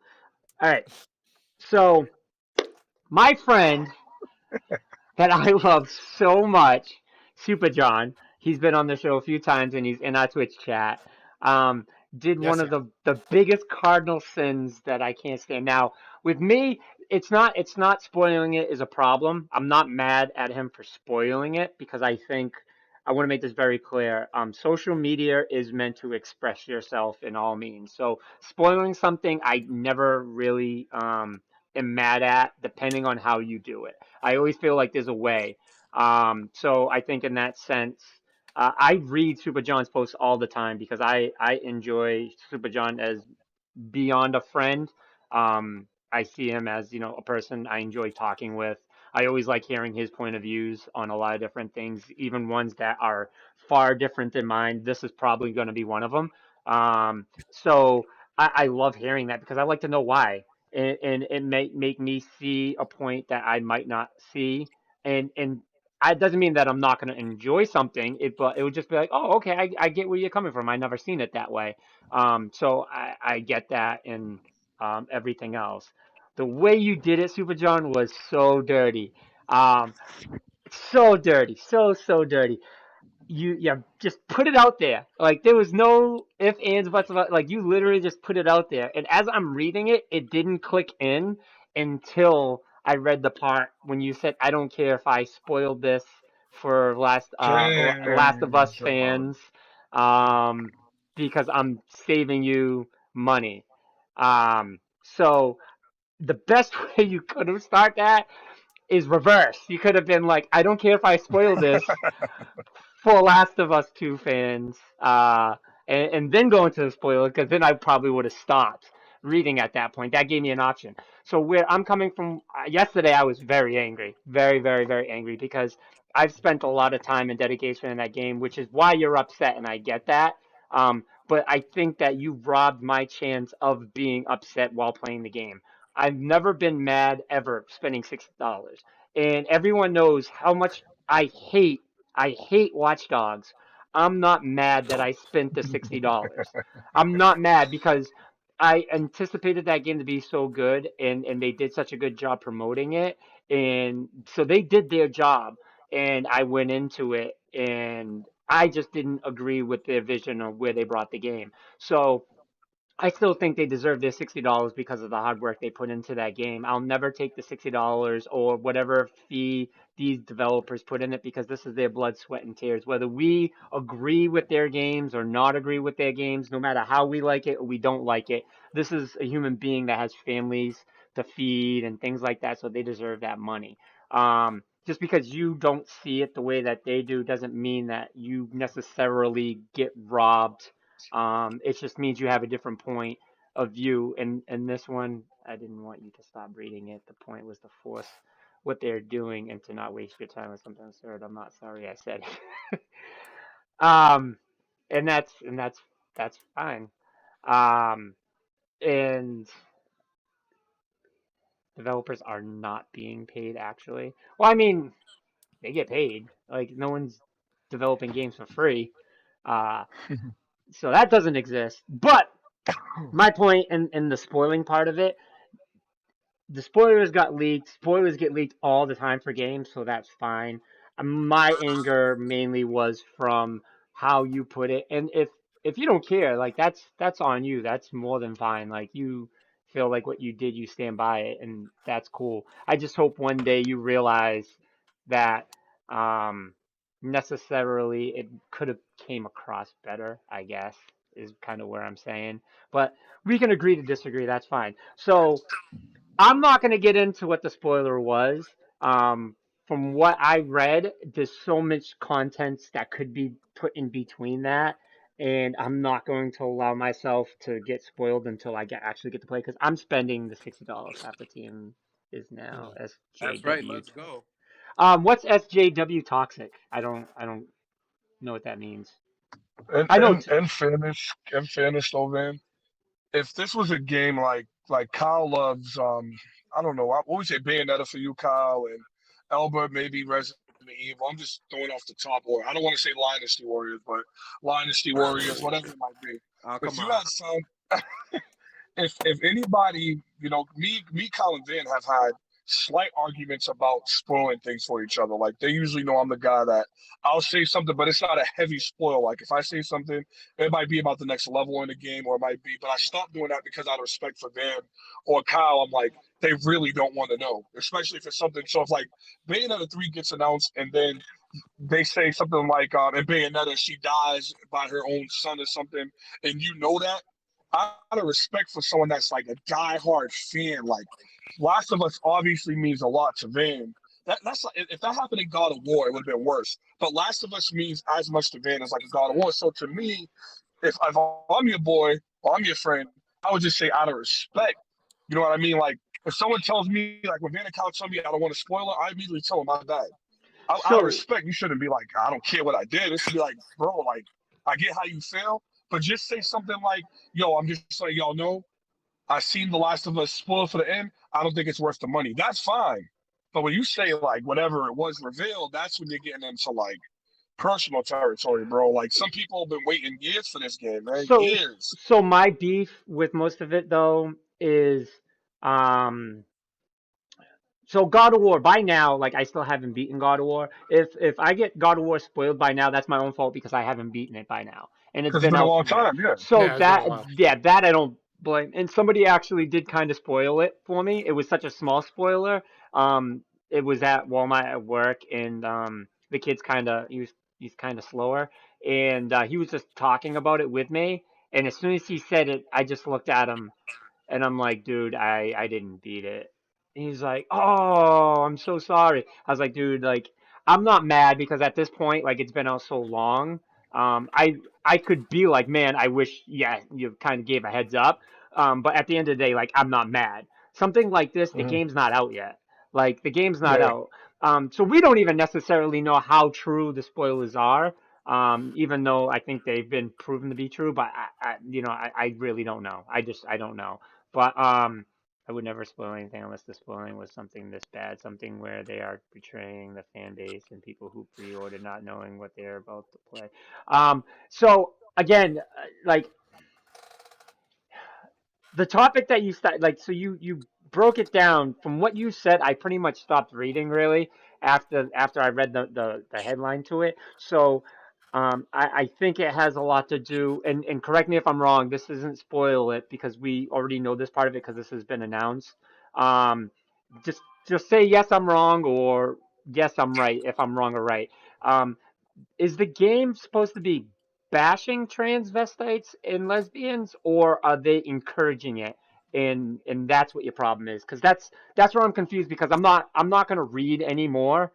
All right. So my friend that I love so much, Super John, he's been on the show a few times and he's in our Twitch chat. Did one of the biggest cardinal sins that I can't stand. Now, with me, it's not spoiling it is a problem. I'm not mad at him for spoiling it because I think I want to make this very clear. Social media is meant to express yourself in all means. So spoiling something, I never really am mad at, depending on how you do it. I always feel like there's a way. So I think in that sense. I read Super John's posts all the time because I enjoy Super John as beyond a friend. I see him as, a person I enjoy talking with. I always like hearing his point of views on a lot of different things, even ones that are far different than mine. This is probably going to be one of them. So I love hearing that because I like to know why. And it may make me see a point that I might not see. And it doesn't mean that I'm not going to enjoy something. But it would just be like, oh, okay, I get where you're coming from. I never seen it that way. So I get that and everything else. The way you did it, Super John, was so dirty. Um, so dirty, so dirty. You just put it out there. Like there was no if ands buts about. Like you literally just put it out there. And as I'm reading it, it didn't click in until I read the part when you said, "I don't care if I spoiled this for Last of Damn, Us John. fans, um, because I'm saving you money." So the best way you could have started that is reverse. You could have been like, "I don't care if I spoil this for Last of Us 2 fans, and then go into the spoiler, because then I probably would have stopped reading at that point. That gave me an option. So where I'm coming from, yesterday I was very angry, very, very, very angry, because I've spent a lot of time and dedication in that game, which is why you're upset, and I get that. But I think that you robbed my chance of being upset while playing the game. I've never been mad ever spending $60, and everyone knows how much I hate Watch Dogs. I'm not mad that I spent the $60. I'm not mad because I anticipated that game to be so good, and they did such a good job promoting it. And so they did their job, and I went into it and I just didn't agree with their vision of where they brought the game. So I still think they deserve their $60 because of the hard work they put into that game. I'll never take the $60 or whatever fee these developers put in it, because this is their blood, sweat, and tears. Whether we agree with their games or not agree with their games, no matter how we like it or we don't like it, this is a human being that has families to feed and things like that, so they deserve that money. Just because you don't see it the way that they do doesn't mean that you necessarily get robbed. It just means you have a different point of view. And this one, I didn't want you to stop reading it. The point was to force what they're doing and to not waste your time with something absurd. I'm not sorry I said it. um, and that's fine. Um, and developers are not being paid actually. Well, I mean, they get paid. Like no one's developing games for free. Uh, so that doesn't exist. But my point in the spoiling part of it, the spoilers got leaked. Spoilers get leaked all the time for games, so that's fine. My anger mainly was from how you put it, and if you don't care, like that's on you. That's more than fine. Like you feel like what you did, you stand by it, and that's cool. I just hope one day you realize that um, necessarily it could have came across better. I guess is kind of where I'm saying, but we can agree to disagree. That's fine. So I'm not going to get into what the spoiler was. From what I read, there's so much content that could be put in between that, and I'm not going to allow myself to get spoiled until actually get to play, because I'm spending the $60. Half the team is now That's right. SJW. Let's go. What's SJW toxic? I don't know what that means. And I know. and and fairness, though, man. If this was a game like Kyle loves, I don't know, what would we say Bayonetta for you, Kyle, and Albert maybe Resident Evil. I'm just throwing off the top, or I don't want to say Dynasty Warriors, but Dynasty Warriors, whatever it might be. Oh, If come you on. had some, if anybody, me, Kyle, and Van have had slight arguments about spoiling things for each other. Like they usually know I'm the guy that I'll say something, but it's not a heavy spoil. Like if I say something, it might be about the next level in the game, or it might be. But I stopped doing that because out of respect for Van or Kyle, I'm like they really don't want to know, especially if it's something. So if like Bayonetta 3 gets announced and then they say something like in Bayonetta she dies by her own son or something, and you know that, out of respect for someone that's like a diehard fan, like Last of Us obviously means a lot to Van. That's like, if that happened in God of War, it would have been worse. But Last of Us means as much to Van as like a God of War. So to me, if I'm your boy or I'm your friend, I would just say out of respect. You know what I mean? Like if someone tells me, like when Van and Kyle tell me I don't want to spoil it, I immediately tell them my bad. Out of So respect, you shouldn't be like, I don't care what I did. It should be like, bro, like I get how you feel, but just say something like, yo, I'm just letting y'all know I seen The Last of Us spoiled for the end. I don't think it's worth the money. That's fine. But when you say like whatever it was revealed, that's when you're getting into like personal territory, bro. Like some people have been waiting years for this game, man. So Years. so my beef with most of it though is um so God of War by now, like I still haven't beaten God of War. If I get God of War spoiled by now, that's my own fault because I haven't beaten it by now, and it's Because it's been been a out long for years. time, yeah. So Yeah, it's been a that while. yeah, that I don't blame. And somebody actually did kind of spoil it for me. It was such a small spoiler. It was at Walmart at work, and the kid's he's kind of slower, and he was just talking about it with me. And as soon as he said it, I just looked at him and I'm like, dude, I didn't beat it. And he's like, oh, I'm so sorry. I was like, dude, like, I'm not mad because at this point, like, it's been out so long. I could be like, man, I wish, yeah, you kind of gave a heads up. But at the end of the day, like, I'm not mad. Something like this, the Hmm. game's not out yet. Like, the game's not Yeah. out. So we don't even necessarily know how true the spoilers are. Even though I think they've been proven to be true, but I really don't know. I don't know. But I would never spoil anything unless the spoiling was something this bad, something where they are betraying the fan base and people who pre-order not knowing what they're about to play. So again, like the topic that you start like so you broke it down from what you said. I pretty much stopped reading really after I read the headline to it. So I think it has a lot to do, and correct me if I'm wrong, this doesn't spoil it because we already know this part of it because this has been announced. um just say yes I'm wrong or yes I'm right if I'm wrong or right. um is the game supposed to be bashing transvestites and lesbians, or are they encouraging it? And that's what your problem is, because that's where I'm confused. Because I'm not gonna read anymore,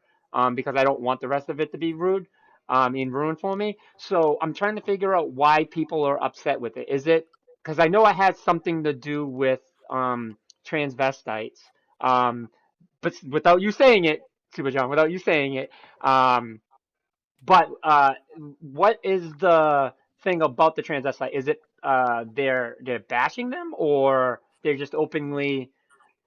because I don't want the rest of it to be rude, and ruined for me. So I'm trying to figure out why people are upset with it. Is it because I know it has something to do with transvestites, um, but without you saying it, Super John, without you saying it, um, but what is the thing about the transvestite? Is it they're bashing them, or they're just openly?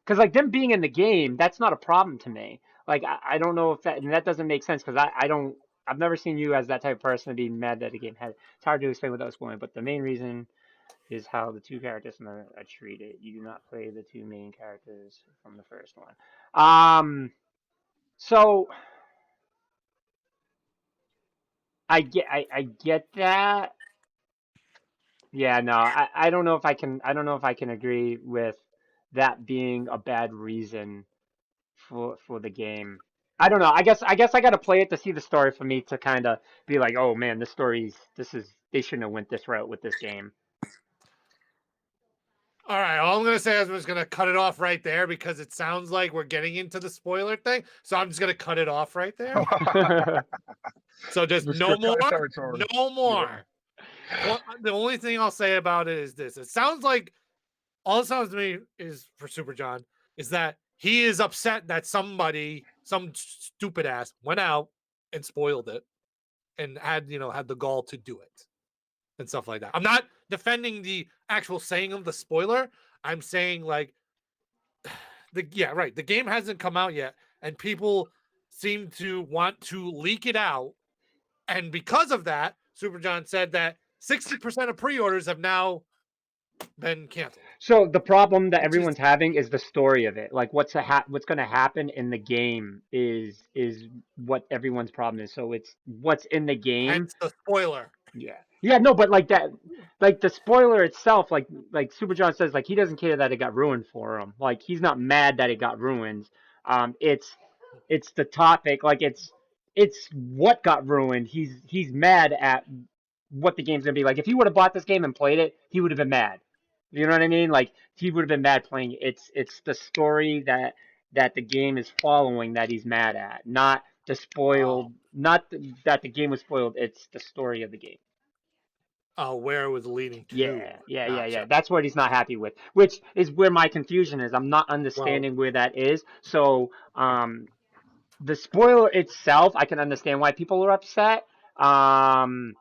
Because like them being in the game, that's not a problem to me. Like I don't know if that, and that doesn't make sense because I don't. I've never seen you as that type of person to be mad that the game had. It's hard to explain without spoiling, but the main reason is how the two characters are treated. You do not play the two main characters from the first one. So I get that. Yeah, no, I don't know if I can agree with that being a bad reason for the game. I don't know. I guess I got to play it to see the story for me to kind of be like, oh man, they shouldn't have went this route with this game. All right, all I'm gonna say is I'm just gonna cut it off right there because it sounds like we're getting into the spoiler thing. So I'm just gonna cut it off right there. So just no more, Restrict territory. no more. The only thing I'll say about it is this: it sounds like all it sounds to me is for Super John is that he is upset that somebody, some stupid ass, went out and spoiled it and had the gall to do it and stuff like that. I'm not defending the actual saying of the spoiler. I'm saying like the game hasn't come out yet, and people seem to want to leak it out. And because of that, Super John said that 60% of pre-orders have now been canceled. So the problem that Which is everyone's having is the story of it. Like what's going to happen in the game is what everyone's problem is. So it's what's in the game. hence the spoiler. Yeah. Yeah, no, but like that, like the spoiler itself, like Super John says, like he doesn't care that it got ruined for him. Like he's not mad that it got ruined. It's the topic, like it's what got ruined. He's mad at what the game's gonna be. Like if he would have bought this game and played it, he would have been mad. You know what I mean? Like he would have been mad playing it. It's the story that the game is following that he's mad at, not the Oh, spoiled, that the game was spoiled. It's the story of the game. oh, where it was leading to. Yeah. Gotcha. That's what he's not happy with, which is where my confusion is. I'm not Well, understanding where that is. So, the spoiler itself, I can understand why people are upset. Um,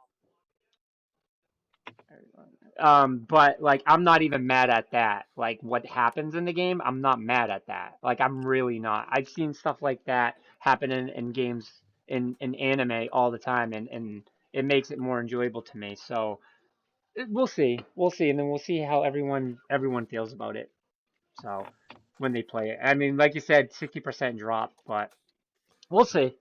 But like, I'm not even mad at that. Like, what happens in the game, I'm not mad at that. Like, I'm really not. I've seen stuff like that happen in games in anime all the time, and it makes it more enjoyable to me. So we'll see, and then we'll see how everyone feels about it. So when they play it, I mean, like you said, 60% drop, but we'll see.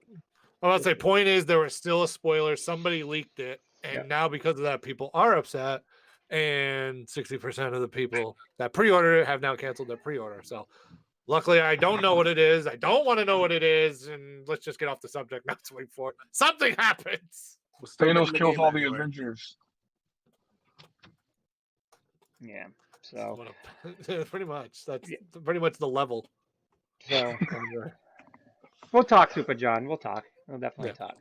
I We'll was say, see. point is there was still a spoiler. Somebody leaked it, Yeah. and now because of that, people are upset. And 60% of the people that pre-ordered it have now canceled their pre-order. So luckily, I don't know what it is. I don't want to know what it is, and let's just get off the subject. Not to wait for it. Something happens. We're still Thanos getting the kills game all the anyway. Avengers. Yeah. So Pretty much. That's yeah. pretty much the level. So we'll talk, Super John. We'll talk. We'll definitely Yeah. talk.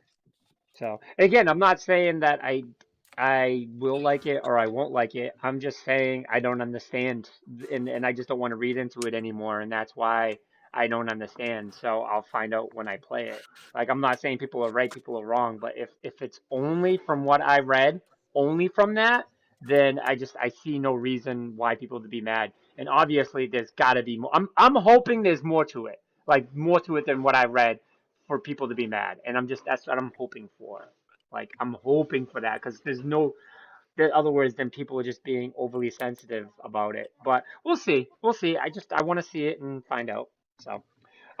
So again, I'm not saying that I will like it or I won't like it. I'm just saying I don't understand, and I just don't want to read into it anymore, and that's why I don't understand. So I'll find out when I play it. Like, I'm not saying people are right, people are wrong, but if it's only from what I read, only from that, then I see no reason why people to be mad. And obviously there's got to be more. I'm hoping there's more to it, like more to it than what I read for people to be mad. And that's what I'm hoping for. Like, I'm hoping for that, because there other words than people are just being overly sensitive about it. But we'll see. We'll see. I want to see it and find out. So,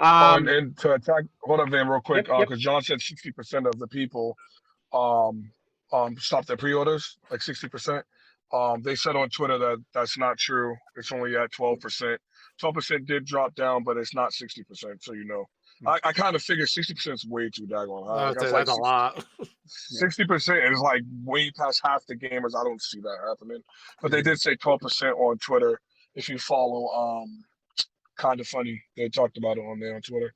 Oh, um, and to attack, hold on, Van, real quick, yep, yep. because John said 60% of the people um stop their pre-orders, like 60%. They said on Twitter that that's not true. It's only at 12%. 12% did drop down, but it's not 60%. So you know, Hmm. I kind of figured 60% is way too daggone high. I Like would say that's like that's a lot. 60% is like way past half the gamers. I don't see that happening. But they Hmm. did say 12% on Twitter. If you follow, kind of funny, they talked about it on there on Twitter.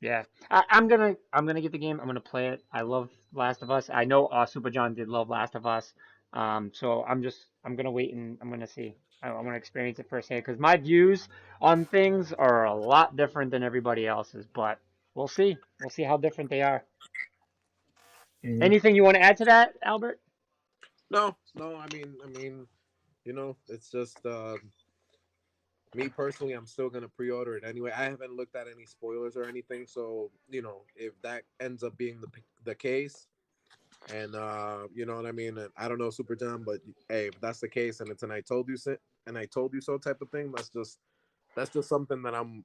Yeah, I'm gonna get the game. I'm gonna play it. I love Last of Us. I know Super John did love Last of Us. So I'm gonna wait and I'm gonna see. I want to experience it firsthand, because my views on things are a lot different than everybody else's. But we'll see. We'll see how different they are. Mhm. Anything you want to add to that, Albert? No, no. It's just me personally. I'm still gonna pre-order it anyway. I haven't looked at any spoilers or anything, so if that ends up being the case, and you know what I mean. And I don't know, Super John, but hey, if that's the case, and it's an I told you so type of thing, that's just something that I'm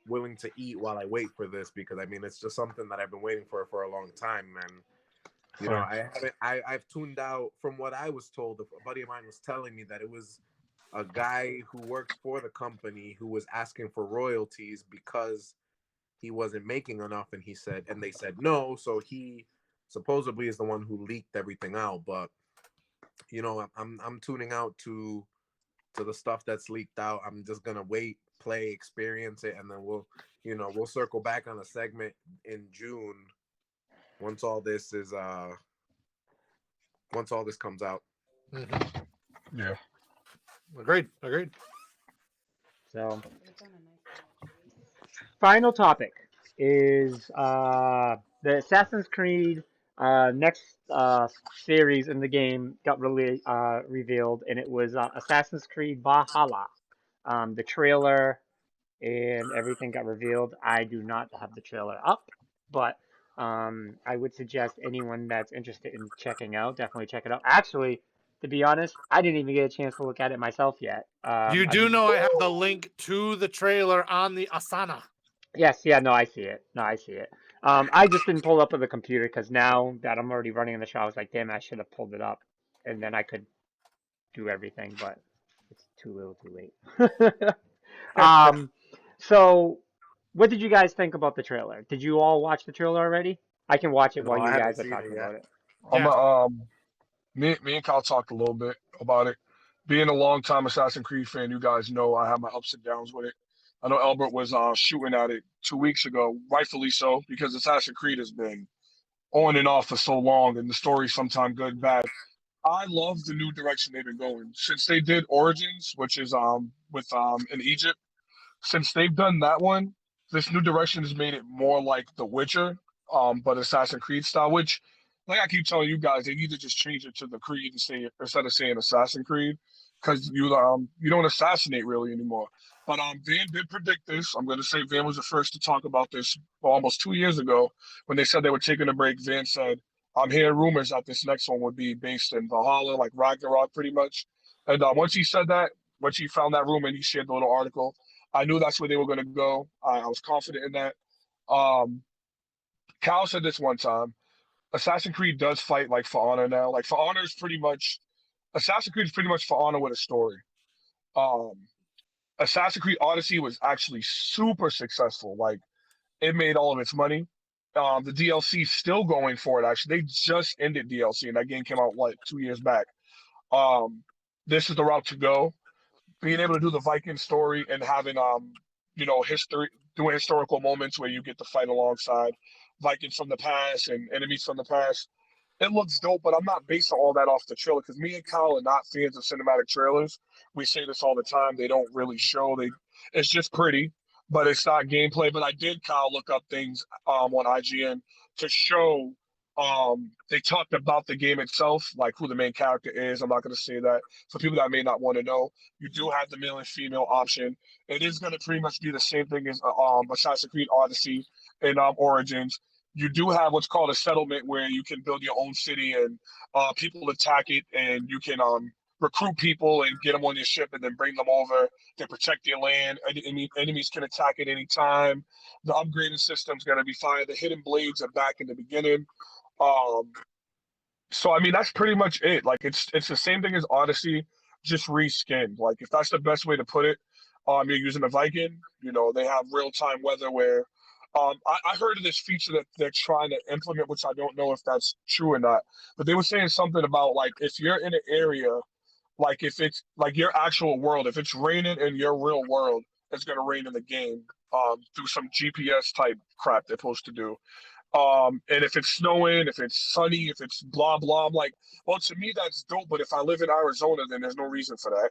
willing to eat while I wait for this, because I mean it's just something that I've been waiting for a long time, and Facts. I haven't. I've tuned out from what I was told. A buddy of mine was telling me that it was a guy who works for the company who was asking for royalties because he wasn't making enough, and they said no. So he supposedly is the one who leaked everything out. But I'm tuning out to the stuff that's leaked out. I'm just gonna wait, play, experience it, and then we'll circle back on a segment in June once all this is once all this comes out. Mm-hmm. Yeah. Agreed. Agreed. So, final topic is the Assassin's Creed next series in the game got really revealed, and it was Assassin's Creed Valhalla. The trailer and everything got revealed. I do not have the trailer up, but I would suggest anyone that's interested in checking out, definitely check it out. Actually, to be honest, I didn't even get a chance to look at it myself yet. You do know I have the link to the trailer on the Asana. Yes, yeah, no, I see it. No, I see it. I just didn't pull it up with the computer, because now that I'm already running in the show, I was like, damn, I should have pulled it up, and then I could do everything, but it's too little, too late. um, so what did you guys think about the trailer? Did you all watch the trailer already? I can watch it No, while I you haven't guys are seen it talking yet. about it. I'm Yeah. me and Kyle talked a little bit about it. Being a long time Assassin's Creed fan, you guys know I have my ups and downs with it. I know Albert was shooting at it 2 weeks ago, rightfully so, because Assassin's Creed has been on and off for so long, and the story's sometimes good, bad. I love the new direction they've been going since they did Origins, which is with in Egypt. Since they've done that one, this new direction has made it more like The Witcher, but Assassin's Creed style, which like I keep telling you guys, they need to just change it to the Creed instead of saying Assassin Creed, because you don't assassinate really anymore. But Van did predict this. I'm gonna say Van was the first to talk about this almost 2 years ago when they said they were taking a break. Van said, "I'm hearing rumors that this next one would be based in Valhalla, like Ragnarok, pretty much." And once he said that, once he found that rumor and he shared the little article, I knew that's where they were gonna go. I was confident in that. Um, Cal said this one time. Assassin's Creed does fight like For Honor now. Like For Honor is pretty much Assassin's Creed is pretty much For Honor with a story. Um, Assassin's Creed Odyssey was actually super successful. Like it made all of its money. The DLC still going for it. Actually, they just ended DLC, and that game came out like 2 years back. Um, this is the route to go. Being able to do the Viking story and having history, doing historical moments where you get to fight alongside Vikings from the past and enemies from the past. It looks dope, but I'm not basing all that off the trailer because me and Kyle are not fans of cinematic trailers. We say this all the time. They don't really show. It's just pretty, but it's not gameplay. But I did, Kyle, look up things on IGN to show. They talked about the game itself, like who the main character is. I'm not going to say that for people that may not want to know. You do have the male and female option. It is going to pretty much be the same thing as Assassin's Creed Odyssey and Origins. You do have what's called a settlement where you can build your own city and people attack it, and you can recruit people and get them on your ship and then bring them over to protect your land. Enemies can attack at any time. The upgrading system's going to be fire. The hidden blades are back in the beginning. So I mean that's pretty much it. Like it's the same thing as Odyssey, just reskinned. Like if that's the best way to put it, you're using a Viking. They have real time weather where I heard of this feature that they're trying to implement, which I don't know if that's true or not. But they were saying something about like if you're in an area, like if it's like your actual world, if it's raining in your real world, it's gonna rain in the game through some GPS type crap they're supposed to do. And if it's snowing, if it's sunny, if it's blah blah, I'm like, well, to me that's dope. But if I live in Arizona, then there's no reason for that.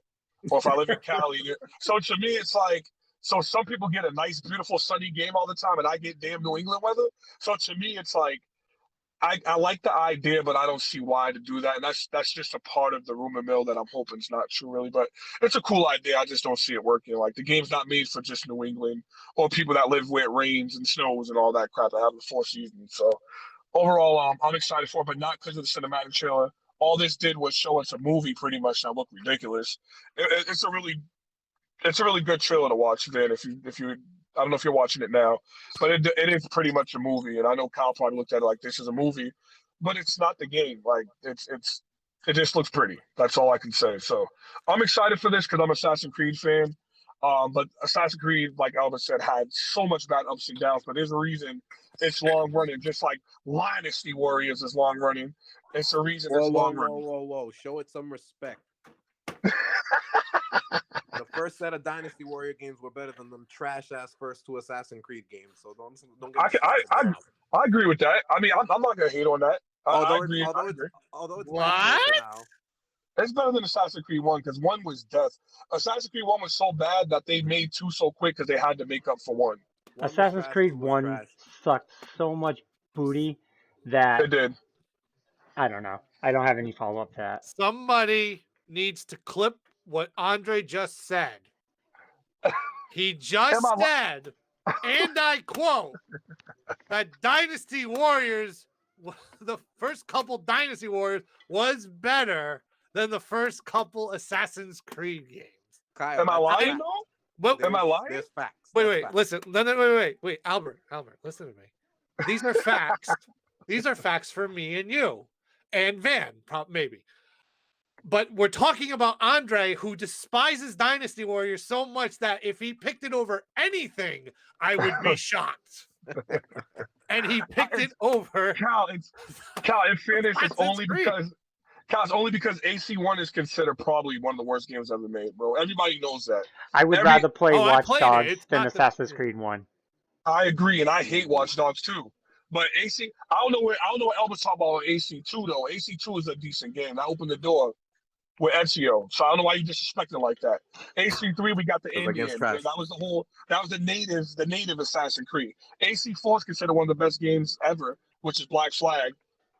Or if I live in Cali, so to me it's like, so some people get a nice, beautiful, sunny game all the time, and I get damn New England weather. So to me it's like, I like the idea, but I don't see why to do that. And that's just a part of the rumor mill that I'm hoping is not true, really. But it's a cool idea. I just don't see it working. Like the game's not made for just New England or people that live where it rains and snows and all that crap that have the 4 seasons. So overall, I'm excited for it, but not because of the cinematic trailer. All this did was show us a movie pretty much that looked ridiculous. It's a really good trailer to watch, Van. If you I don't know if you're watching it now, but it is pretty much a movie. And I know Kyle probably looked at it like this is a movie, but it's not the game. Like it just looks pretty. That's all I can say. So I'm excited for this because I'm an Assassin's Creed fan. But Assassin's Creed, like Albert said, had so much bad ups and downs. But there's a reason it's long running, just like Dynasty Warriors is long running. It's a reason it's long running. Whoa! Show it some respect. The first set of Dynasty Warrior games were better than them trash ass first two Assassin's Creed games. So don't get. I agree with that. I mean, I'm not gonna hate on that. I agree. Although it's what? now. It's better than Assassin's Creed 1 because 1 was death. Assassin's Creed 1 was so bad that they made 2 so quick because they had to make up for 1. Assassin's Creed 1 sucked so much booty that It did. I don't know. I don't have any follow up to that. Somebody needs to clip what Andre just said. He just said, and I quote, that Dynasty Warriors, the first couple Dynasty Warriors, was better than the first couple Assassin's Creed games. Kyle, am I lying though? But am I lying? There's facts. Wait, listen. No, wait, Albert, listen to me. These are facts. These are facts for me and you, and Van, maybe. But we're talking about Andre, who despises Dynasty Warriors so much that if he picked it over anything, I would be shocked. And he picked it over. Cal, in fairness, it's only because AC1 is considered probably one of the worst games ever made, bro. Everybody knows that. I would rather play Watch Dogs than Assassin's Creed. Creed 1. I agree, and I hate Watch Dogs too. But AC, I don't know what Elvis talking about AC2 though. AC2 is a decent game. That opened the door with Ezio. So I don't know why you disrespect it like that. AC3, we got the Indian. That was the native Assassin's Creed. AC4 is considered one of the best games ever, which is Black Flag.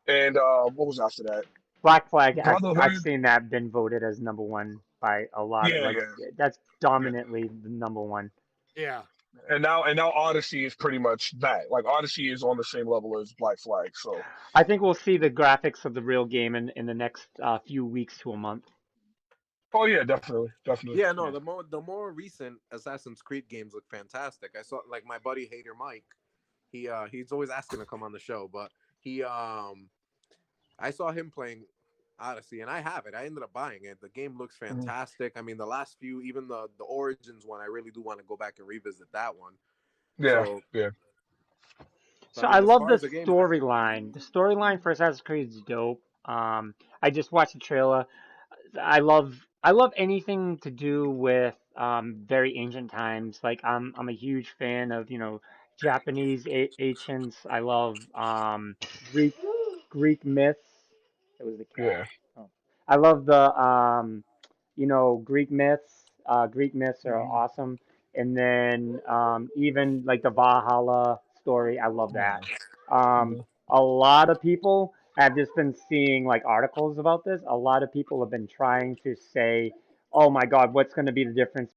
and what was after that? Black Flag, I've Brotherhood. seen that been voted as number one by a lot of Yeah, like yeah, that's yeah. dominantly the number one. Yeah. And now Odyssey is pretty much that. Like Odyssey is on the same level as Black Flag. So I think we'll see the graphics of the real game in the next few weeks to a month. oh yeah, definitely, definitely. Yeah, no, Yeah. the more recent Assassin's Creed games look fantastic. I saw like my buddy Hater Mike. He's always asking to come on the show, but he I saw him playing Odyssey, and I have it. I ended up buying it. The game looks Mhm. fantastic. I mean, the last few, even the Origins one, I really do want to go back and revisit that one. Yeah, So, yeah. I So I mean, as love far the as the games, storyline. The storyline for Assassin's Creed is dope. I just watched the trailer. I love anything to do with very ancient times. Like I'm a huge fan of Japanese ancients. I love Greek Greek myths. It was the cat. Yeah. Oh. I love the Greek myths. Greek myths are Mhm. awesome. And then even like the Valhalla story, I love that. Yeah. Um, Mhm. a lot of people have just been seeing like articles about this. A lot of people have been trying to say, "Oh my God, what's going to be the difference